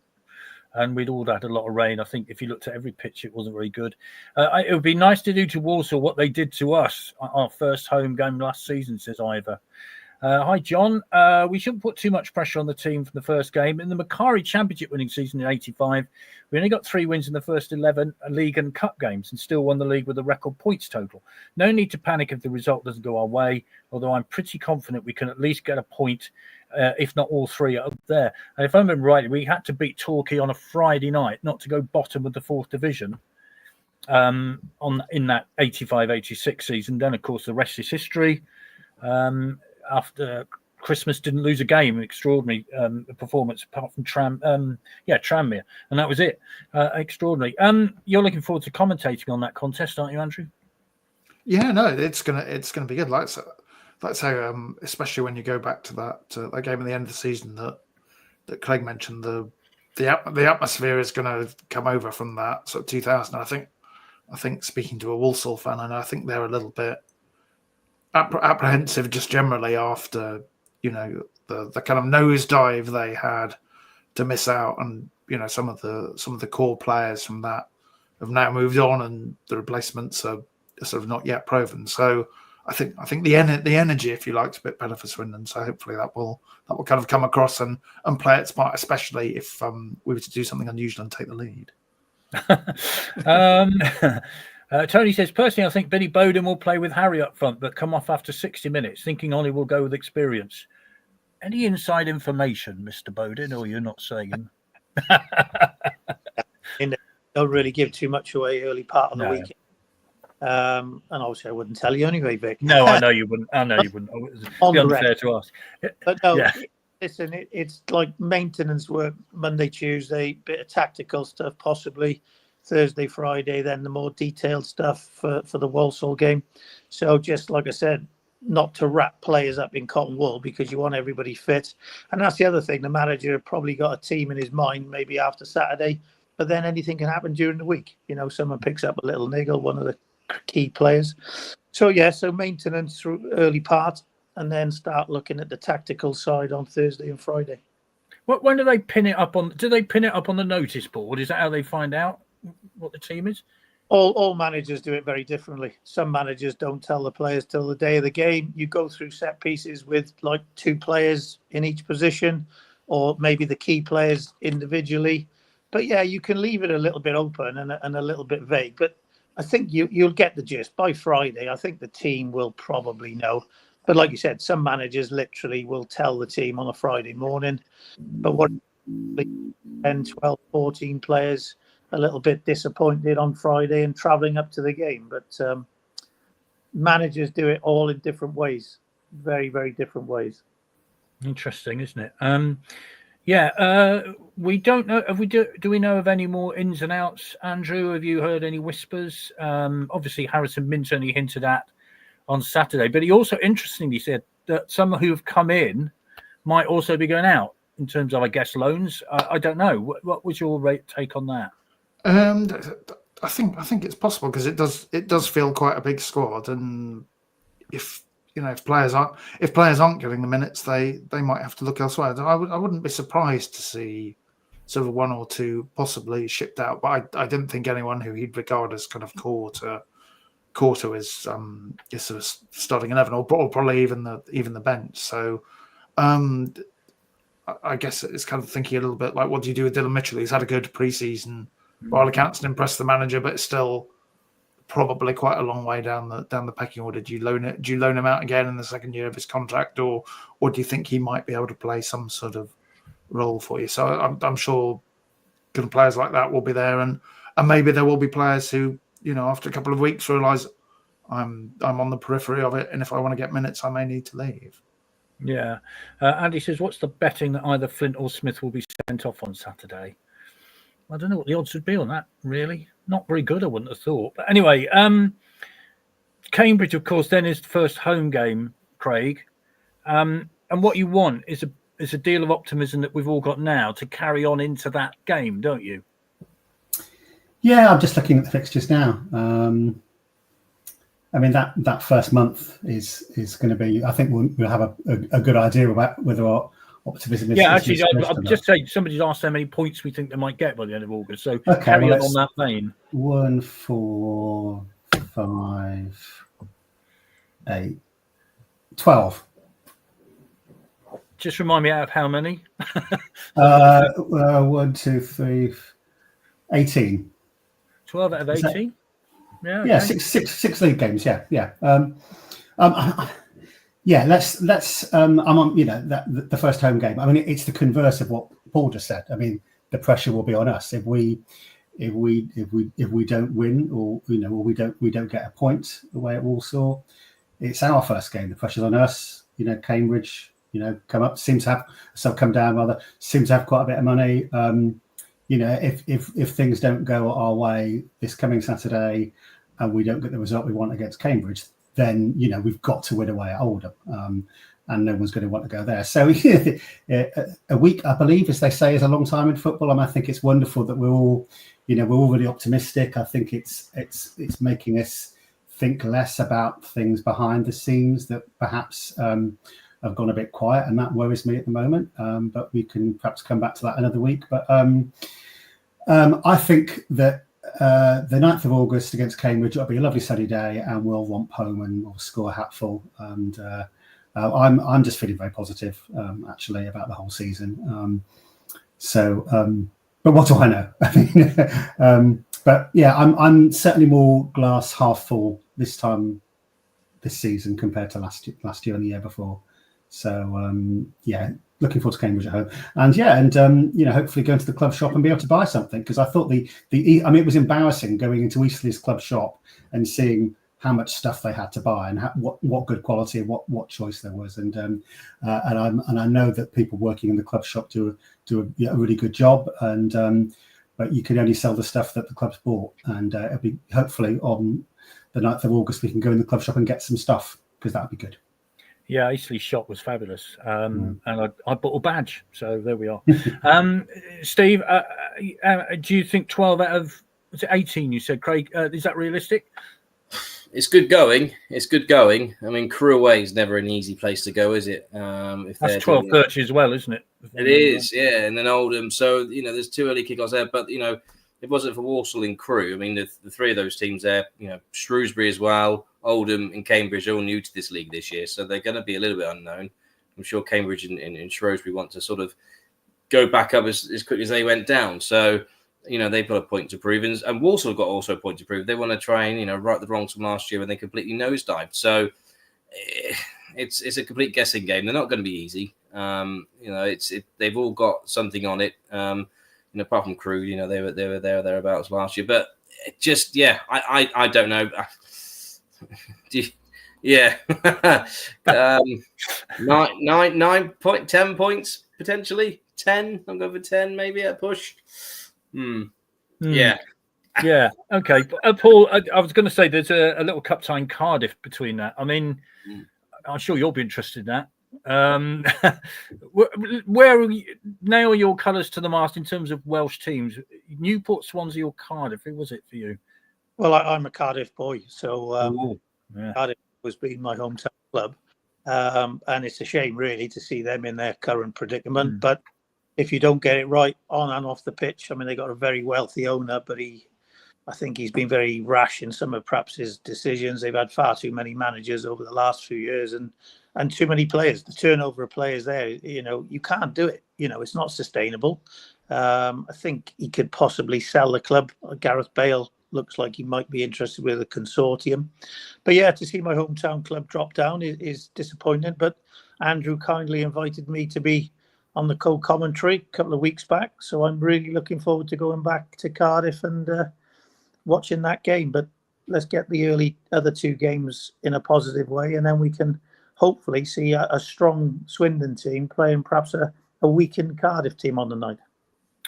And we'd all had a lot of rain. I think if you looked at every pitch, it wasn't very good. It would be nice to do to Walsall what they did to us, our first home game last season, says Ivor. Hi, John. We shouldn't put too much pressure on the team from the first game. In the Macquarie Championship winning season in 85, we only got 3 wins in the first 11 league and cup games and still won the league with a record points total. No need to panic if the result doesn't go our way, although I'm pretty confident we can at least get a point, if not all 3 up there. And if I remember rightly, we had to beat Torquay on a Friday night, not to go bottom of the 4th division. in that 85-86 season. Then, of course, the rest is history. After Christmas, didn't lose a game. Extraordinary performance, apart from Tranmere, and that was it. Extraordinary. You're looking forward to commentating on that contest, aren't you, Andrew? Yeah, no, it's gonna be good. Like say, especially when you go back to that game at the end of the season that Craig mentioned, the atmosphere is going to come over from that sort of 2000. I think speaking to a Walsall fan, I think they're a little bit apprehensive just generally after the kind of nosedive they had to miss out, and some of the core players from that have now moved on, and the replacements are sort of not yet proven. So I think the energy, if you like, is a bit better for Swindon. So hopefully that will kind of come across and play its part, especially if we were to do something unusual and take the lead. Tony says, personally, I think Billy Bowden will play with Harry up front, but come off after 60 minutes, thinking Ollie will go with experience. Any inside information, Mr. Bowden, or you're not saying? Don't really give too much away early part of the weekend. And obviously I wouldn't tell you anyway, Vic. No, I know you wouldn't. It would be unfair to ask. But no, listen, it's like maintenance work, Monday, Tuesday, bit of tactical stuff, possibly Thursday, Friday, then the more detailed stuff for the Walsall game. So just like I said, not to wrap players up in cotton wool, because you want everybody fit. And that's the other thing. The manager probably got a team in his mind maybe after Saturday, but then anything can happen during the week. Someone picks up a little niggle, one of the key players. So maintenance through early part, and then start looking at the tactical side on Thursday and Friday. When do they pin it up on? Do they pin it up on the notice board? Is that how they find out what the team is? All managers do it very differently. Some managers don't tell the players till the day of the game. You go through set pieces with like 2 players in each position, or maybe the key players individually. But yeah, you can leave it a little bit open and a little bit vague. But I think you'll get the gist. By Friday, I think the team will probably know. But like you said, some managers literally will tell the team on a Friday morning. But what 10, 12, 14 players a little bit disappointed on Friday and travelling up to the game. But managers do it all in different ways. Very, very different ways. Interesting, isn't it? We don't know. Do we know of any more ins and outs, Andrew? Have you heard any whispers? Obviously, Harrison Minturn only hinted at on Saturday, but he also interestingly said that some who have come in might also be going out in terms of, I guess, loans. I don't know. What was your take on that? I think it's possible, because it does feel quite a big squad, and if players aren't getting the minutes, they might have to look elsewhere. I wouldn't be surprised to see sort of 1 or 2 possibly shipped out, but I didn't think anyone who he'd regard as kind of core to his sort of starting 11, or probably even the bench. So I guess it's kind of thinking a little bit like, what do you do with Dylan Mitchell? He's had a good pre-season. By all accounts, impressed the manager, but it's still probably quite a long way down the pecking order. Do you loan him out again in the second year of his contract, or do you think he might be able to play some sort of role for you? So I'm sure good players like that will be there, and maybe there will be players who, after a couple of weeks realise I'm on the periphery of it, and if I want to get minutes, I may need to leave. Yeah. Andy says, what's the betting that either Flint or Smith will be sent off on Saturday? I don't know what the odds would be on that, really. Not very good, I wouldn't have thought. But anyway, Cambridge, of course, then is the first home game, Craig. And what you want is a deal of optimism that we've all got now to carry on into that game, don't you? Yeah, I'm just looking at the fixtures now. I mean, that first month is going to be, I think we'll have a good idea about whether optimism is. Yeah, actually, I'll just say somebody's asked how many points we think they might get by the end of August. So carry on that vein. 1, 4, 5, 8, 12. Just remind me out of how many? 1, 2, 3, 18. 12 out of 18. Yeah. Okay. Yeah, six league games. Yeah. Yeah, let's. I'm on. The first home game. I mean, it's the converse of what Paul just said. I mean, the pressure will be on us if we if we don't win, or or we don't get a point away at Walsall, it's our first game. The pressure's on us. Cambridge, come up, come down rather, seem to have quite a bit of money. If things don't go our way this coming Saturday, and we don't get the result we want against Cambridge, then we've got to win away at Oldham, and no one's going to want to go there. So a week, I believe, as they say, is a long time in football, and I think it's wonderful that we're all really optimistic. I think it's making us think less about things behind the scenes that perhaps have gone a bit quiet, and that worries me at the moment. But we can perhaps come back to that another week. But I think that the 9th of August against Cambridge, it'll be a lovely sunny day, and we'll romp home and we'll score a hatful. And I'm just feeling very positive, actually, about the whole season. But what do I know? I mean, but yeah, I'm certainly more glass half full this season compared to last year and the year before. So yeah, looking forward to Cambridge at home, and hopefully going to the club shop and be able to buy something, because I thought it was embarrassing going into Eastleigh's club shop and seeing how much stuff they had to buy and what good quality and what choice there was, and I know that people working in the club shop do a really good job, and but you can only sell the stuff that the club's bought, and it'll be hopefully on the 9th of August we can go in the club shop and get some stuff, because that would be good. Yeah, Eastleigh's shop was fabulous, and I bought a badge, so there we are. Steve, do you think 12 out of 18? You said, Craig, is that realistic? It's good going. I mean, Crewe away is never an easy place to go, is it? If that's 12:30 as well, isn't it? It is, yeah. And then Oldham. So there's 2 early kickoffs there. But if it wasn't for Walsall and Crewe, I mean, the 3 of those teams there, Shrewsbury as well, Oldham and Cambridge are all new to this league this year, so they're going to be a little bit unknown. I'm sure Cambridge and Shrewsbury want to sort of go back up as quickly as they went down. So. They've got a point to prove, and Walsall got also a point to prove. They want to try and right the wrongs from last year when they completely nosedived. So it's a complete guessing game. They're not going to be easy. They've all got something on it. Apart from Crewe, they were thereabouts last year. But I don't know. Yeah, 10 points potentially. 10. I'm going for 10 maybe at a push. Yeah. Okay. Paul, I was going to say there's a little cup tie in Cardiff between that. I mean, I'm sure you'll be interested in that. Where nail your colours to the mast in terms of Welsh teams? Newport, Swansea, or Cardiff? Who was it for you? Well, I'm a Cardiff boy, so Cardiff has been my hometown club, and it's a shame really to see them in their current predicament. But if you don't get it right on and off the pitch, I mean, they got a very wealthy owner, but I think he's been very rash in some of perhaps his decisions. They've had far too many managers over the last few years, and too many players. The turnover of players there, you can't do it. It's not sustainable. I think he could possibly sell the club. Gareth Bale looks like he might be interested with a consortium. But yeah, to see my hometown club drop down is disappointing. But Andrew kindly invited me to be on the co-commentary a couple of weeks back. So I'm really looking forward to going back to Cardiff and watching that game. But let's get the other 2 games in a positive way, and then we can hopefully see a strong Swindon team playing perhaps a weakened Cardiff team on the night.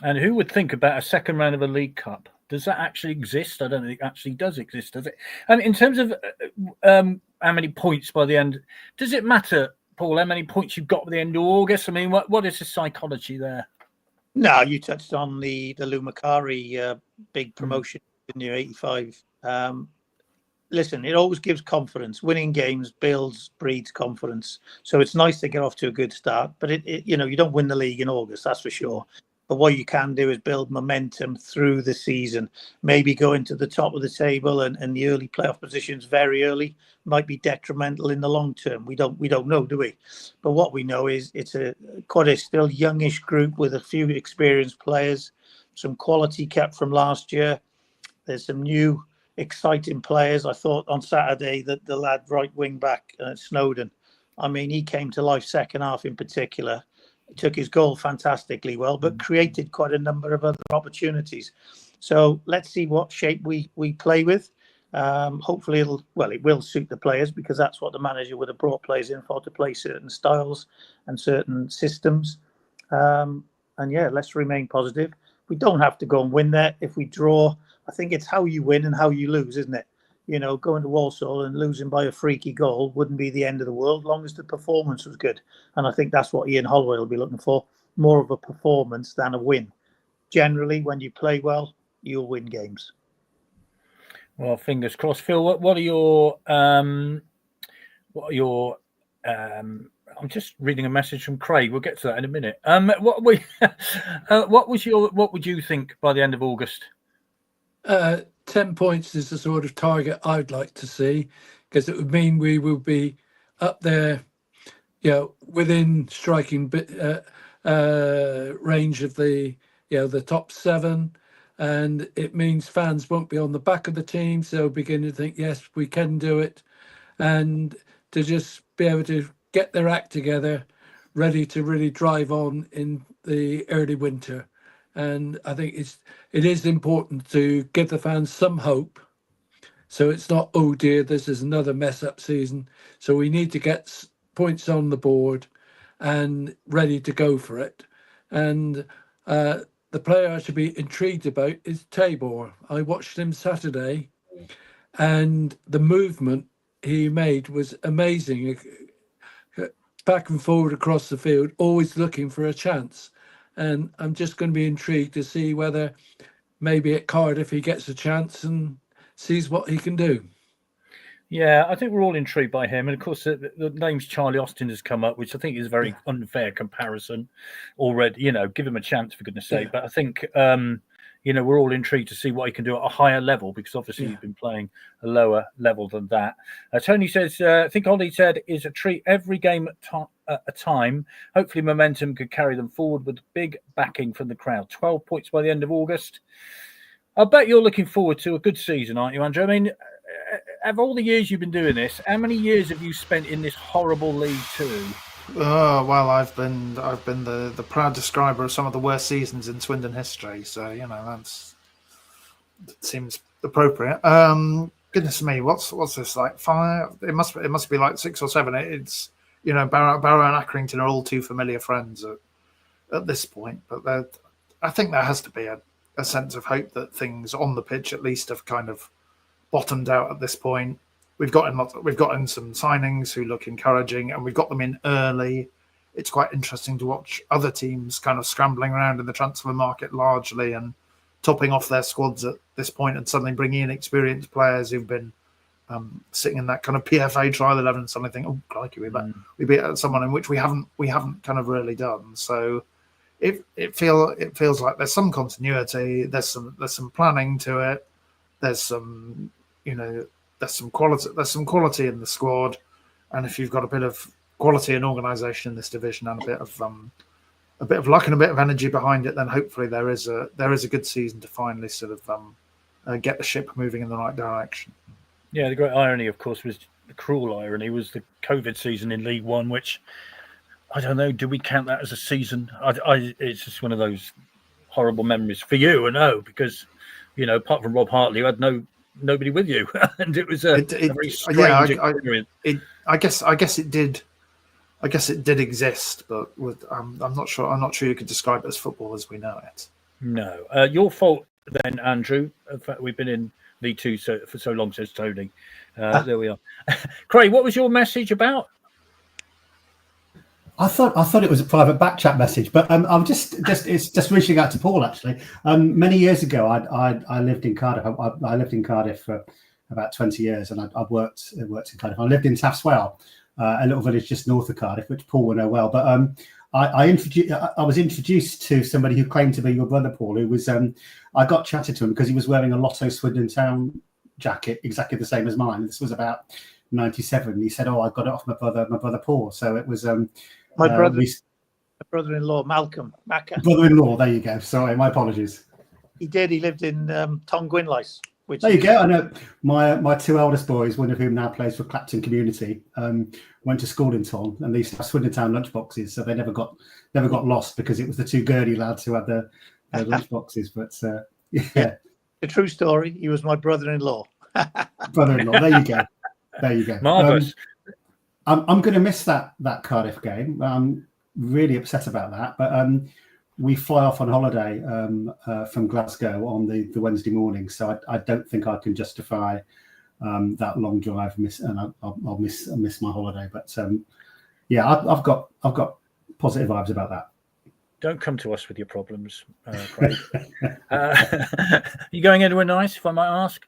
And who would think about a second round of a League Cup? Does that actually exist? I don't think it actually does exist, does it? And in terms of how many points by the end, does it matter, Paul, how many points you've got by the end of August? I mean, what is the psychology there? No, you touched on the Lou Macari big promotion in the 85. Listen, it always gives confidence. Winning games breeds confidence. So it's nice to get off to a good start. But you don't win the league in August, that's for sure. But what you can do is build momentum through the season. Maybe go into the top of the table, and the early playoff positions very early might be detrimental in the long term. We don't know, do we? But what we know is it's quite a still youngish group with a few experienced players, some quality kept from last year. There's some new exciting players. I thought on Saturday that the lad right wing back Snowden, I mean, he came to life second half in particular. He took his goal fantastically well, but created quite a number of other opportunities. So let's see what shape we play with. Hopefully it will suit the players, because that's what the manager would have brought players in for, to play certain styles and certain systems. And yeah, let's remain positive. We don't have to go and win there. If we draw, I think it's how you win and how you lose, isn't it? You know, going to Walsall and losing by a freaky goal wouldn't be the end of the world, long as the performance was good. And I think that's what Ian Holloway will be looking for, more of a performance than a win. Generally, when you play well, you'll win games. Well, fingers crossed. Phil, what are your I'm just reading a message from Craig. We'll get to that in a minute. What would you think by the end of August? 10 points is the sort of target I'd like to see, because it would mean we will be up there, within striking range of the top 7. And it means fans won't be on the back of the team, so they'll begin to think, yes, we can do it, and to just be able to get their act together, ready to really drive on in the early winter. And I think it is important to give the fans some hope, so it's not, oh dear, this is another mess up season. So we need to get points on the board and ready to go for it. And the player I should be intrigued about is Tabor. I watched him Saturday, and the movement he made was amazing. Back and forward across the field, always looking for a chance. And I'm just going to be intrigued to see whether maybe at Cardiff he gets a chance and sees what he can do. Yeah, I think we're all intrigued by him. And of course, the name's Charlie Austin has come up, which I think is a very unfair comparison already. Give him a chance, for goodness sake. But I think, we're all intrigued to see what he can do at a higher level, because obviously he's been playing a lower level than that. Tony says, I think Ollie said, is a treat every game at a time. Hopefully momentum could carry them forward with big backing from the crowd. 12 points by the end of August. I bet you're looking forward to a good season, aren't you, Andrew? I mean, of all the years you've been doing this, how many years have you spent in this horrible League Two? Well, I've been the proud describer of some of the worst seasons in Swindon history. So that seems appropriate. Goodness me, what's this, like 5? It must be like 6 or 7. It's Barrow and Accrington are all too familiar friends at this point. But I think there has to be a sense of hope that things on the pitch at least have kind of bottomed out at this point. We've got in some signings who look encouraging, and we've got them in early. It's quite interesting to watch other teams kind of scrambling around in the transfer market largely and topping off their squads at this point, and suddenly bringing in experienced players who've been sitting in that kind of PFA trial 11 and suddenly think, oh, crikey, we beat someone in which we haven't kind of really done. So it feels like there's some continuity. There's some planning to it. There's some there's some quality in the squad, and if you've got a bit of quality and organisation in this division and a bit of luck and a bit of energy behind it, then hopefully there is a good season to finally sort of get the ship moving in the right direction. Yeah, the great irony, of course, was the cruel irony was the COVID season in League One, which I don't know. Do we count that as a season? It's just one of those horrible memories for you, I know, because apart from Rob Hartley, you had nobody with you, and it was a very strange experience. I guess it did exist, but I'm not sure you could describe it as football as we know it. No, your fault then, Andrew. In fact, we've been in League Two for so long, says Tony. There we are. Craig, what was your message about? I thought it was a private back chat message, but I'm just reaching out to Paul actually. Many years ago, I lived in Cardiff. I lived in Cardiff for about 20 years, and I worked in Cardiff. I lived in Taffswell, a little village just north of Cardiff, which Paul will know well. But I was introduced to somebody who claimed to be your brother, Paul. Who was I got chatted to him because he was wearing a Lotto Swindon Town jacket, exactly the same as mine. This was about 97. He said, "Oh, I got it off my brother Paul." So it was my brother-in-law, Malcolm Macca. Brother-in-law, there you go. Sorry, my apologies. He lived in Tongwynlais. There you go. I know my 2 eldest boys, one of whom now plays for Clapton Community, went to school in Tong, and they used to have Swindon Town lunchboxes, so they never got lost because it was the 2 Gurdy lads who had their lunchboxes. But yeah, The true story. He was my brother-in-law. Brother-in-law. There you go. There you go. Marvellous. I'm going to miss that Cardiff game. I'm really upset about that. But we fly off on holiday from Glasgow on the Wednesday morning, so I don't think I can justify that long drive. I'll miss my holiday. But yeah, I've got positive vibes about that. Don't come to us with your problems, Craig. You going anywhere nice, if I might ask?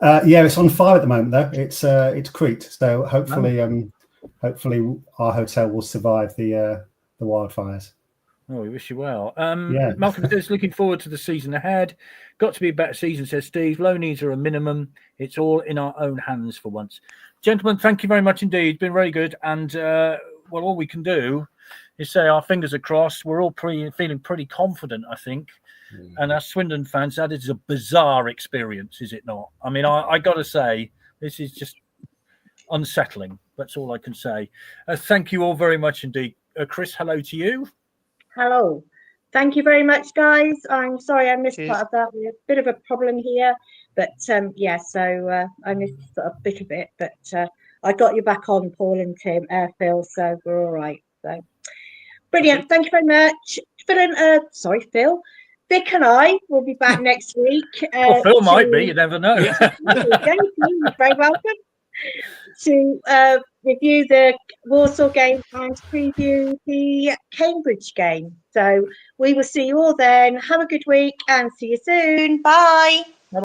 Yeah, it's on fire at the moment though. It's Crete, so hopefully our hotel will survive the wildfires. Oh, we wish you well. Yeah. Malcolm says, looking forward to the season ahead. Got to be a better season, says Steve. Low knees are a minimum. It's all in our own hands for once. Gentlemen, thank you very much indeed. It's been very good. And, well, all we can do is say our fingers are crossed. We're all feeling pretty confident, I think. And as Swindon fans, that is a bizarre experience, is it not? I mean, I got to say, this is just unsettling. That's all I can say. Thank you all very much indeed. Chris, hello to you. Hello. Thank you very much, guys. I'm sorry I missed Cheers. part of that. We have a bit of a problem here, but yeah, so I missed a bit of it, but I got you back on, Paul and Tim, Phil, so we're all right. So brilliant. Okay. Thank you very much. Phil. Vic and I will be back next week. Well, Phil might be, you never know. You're very welcome to review the Warsaw game and preview the Cambridge game. So we will see you all then. Have a good week and see you soon. Bye.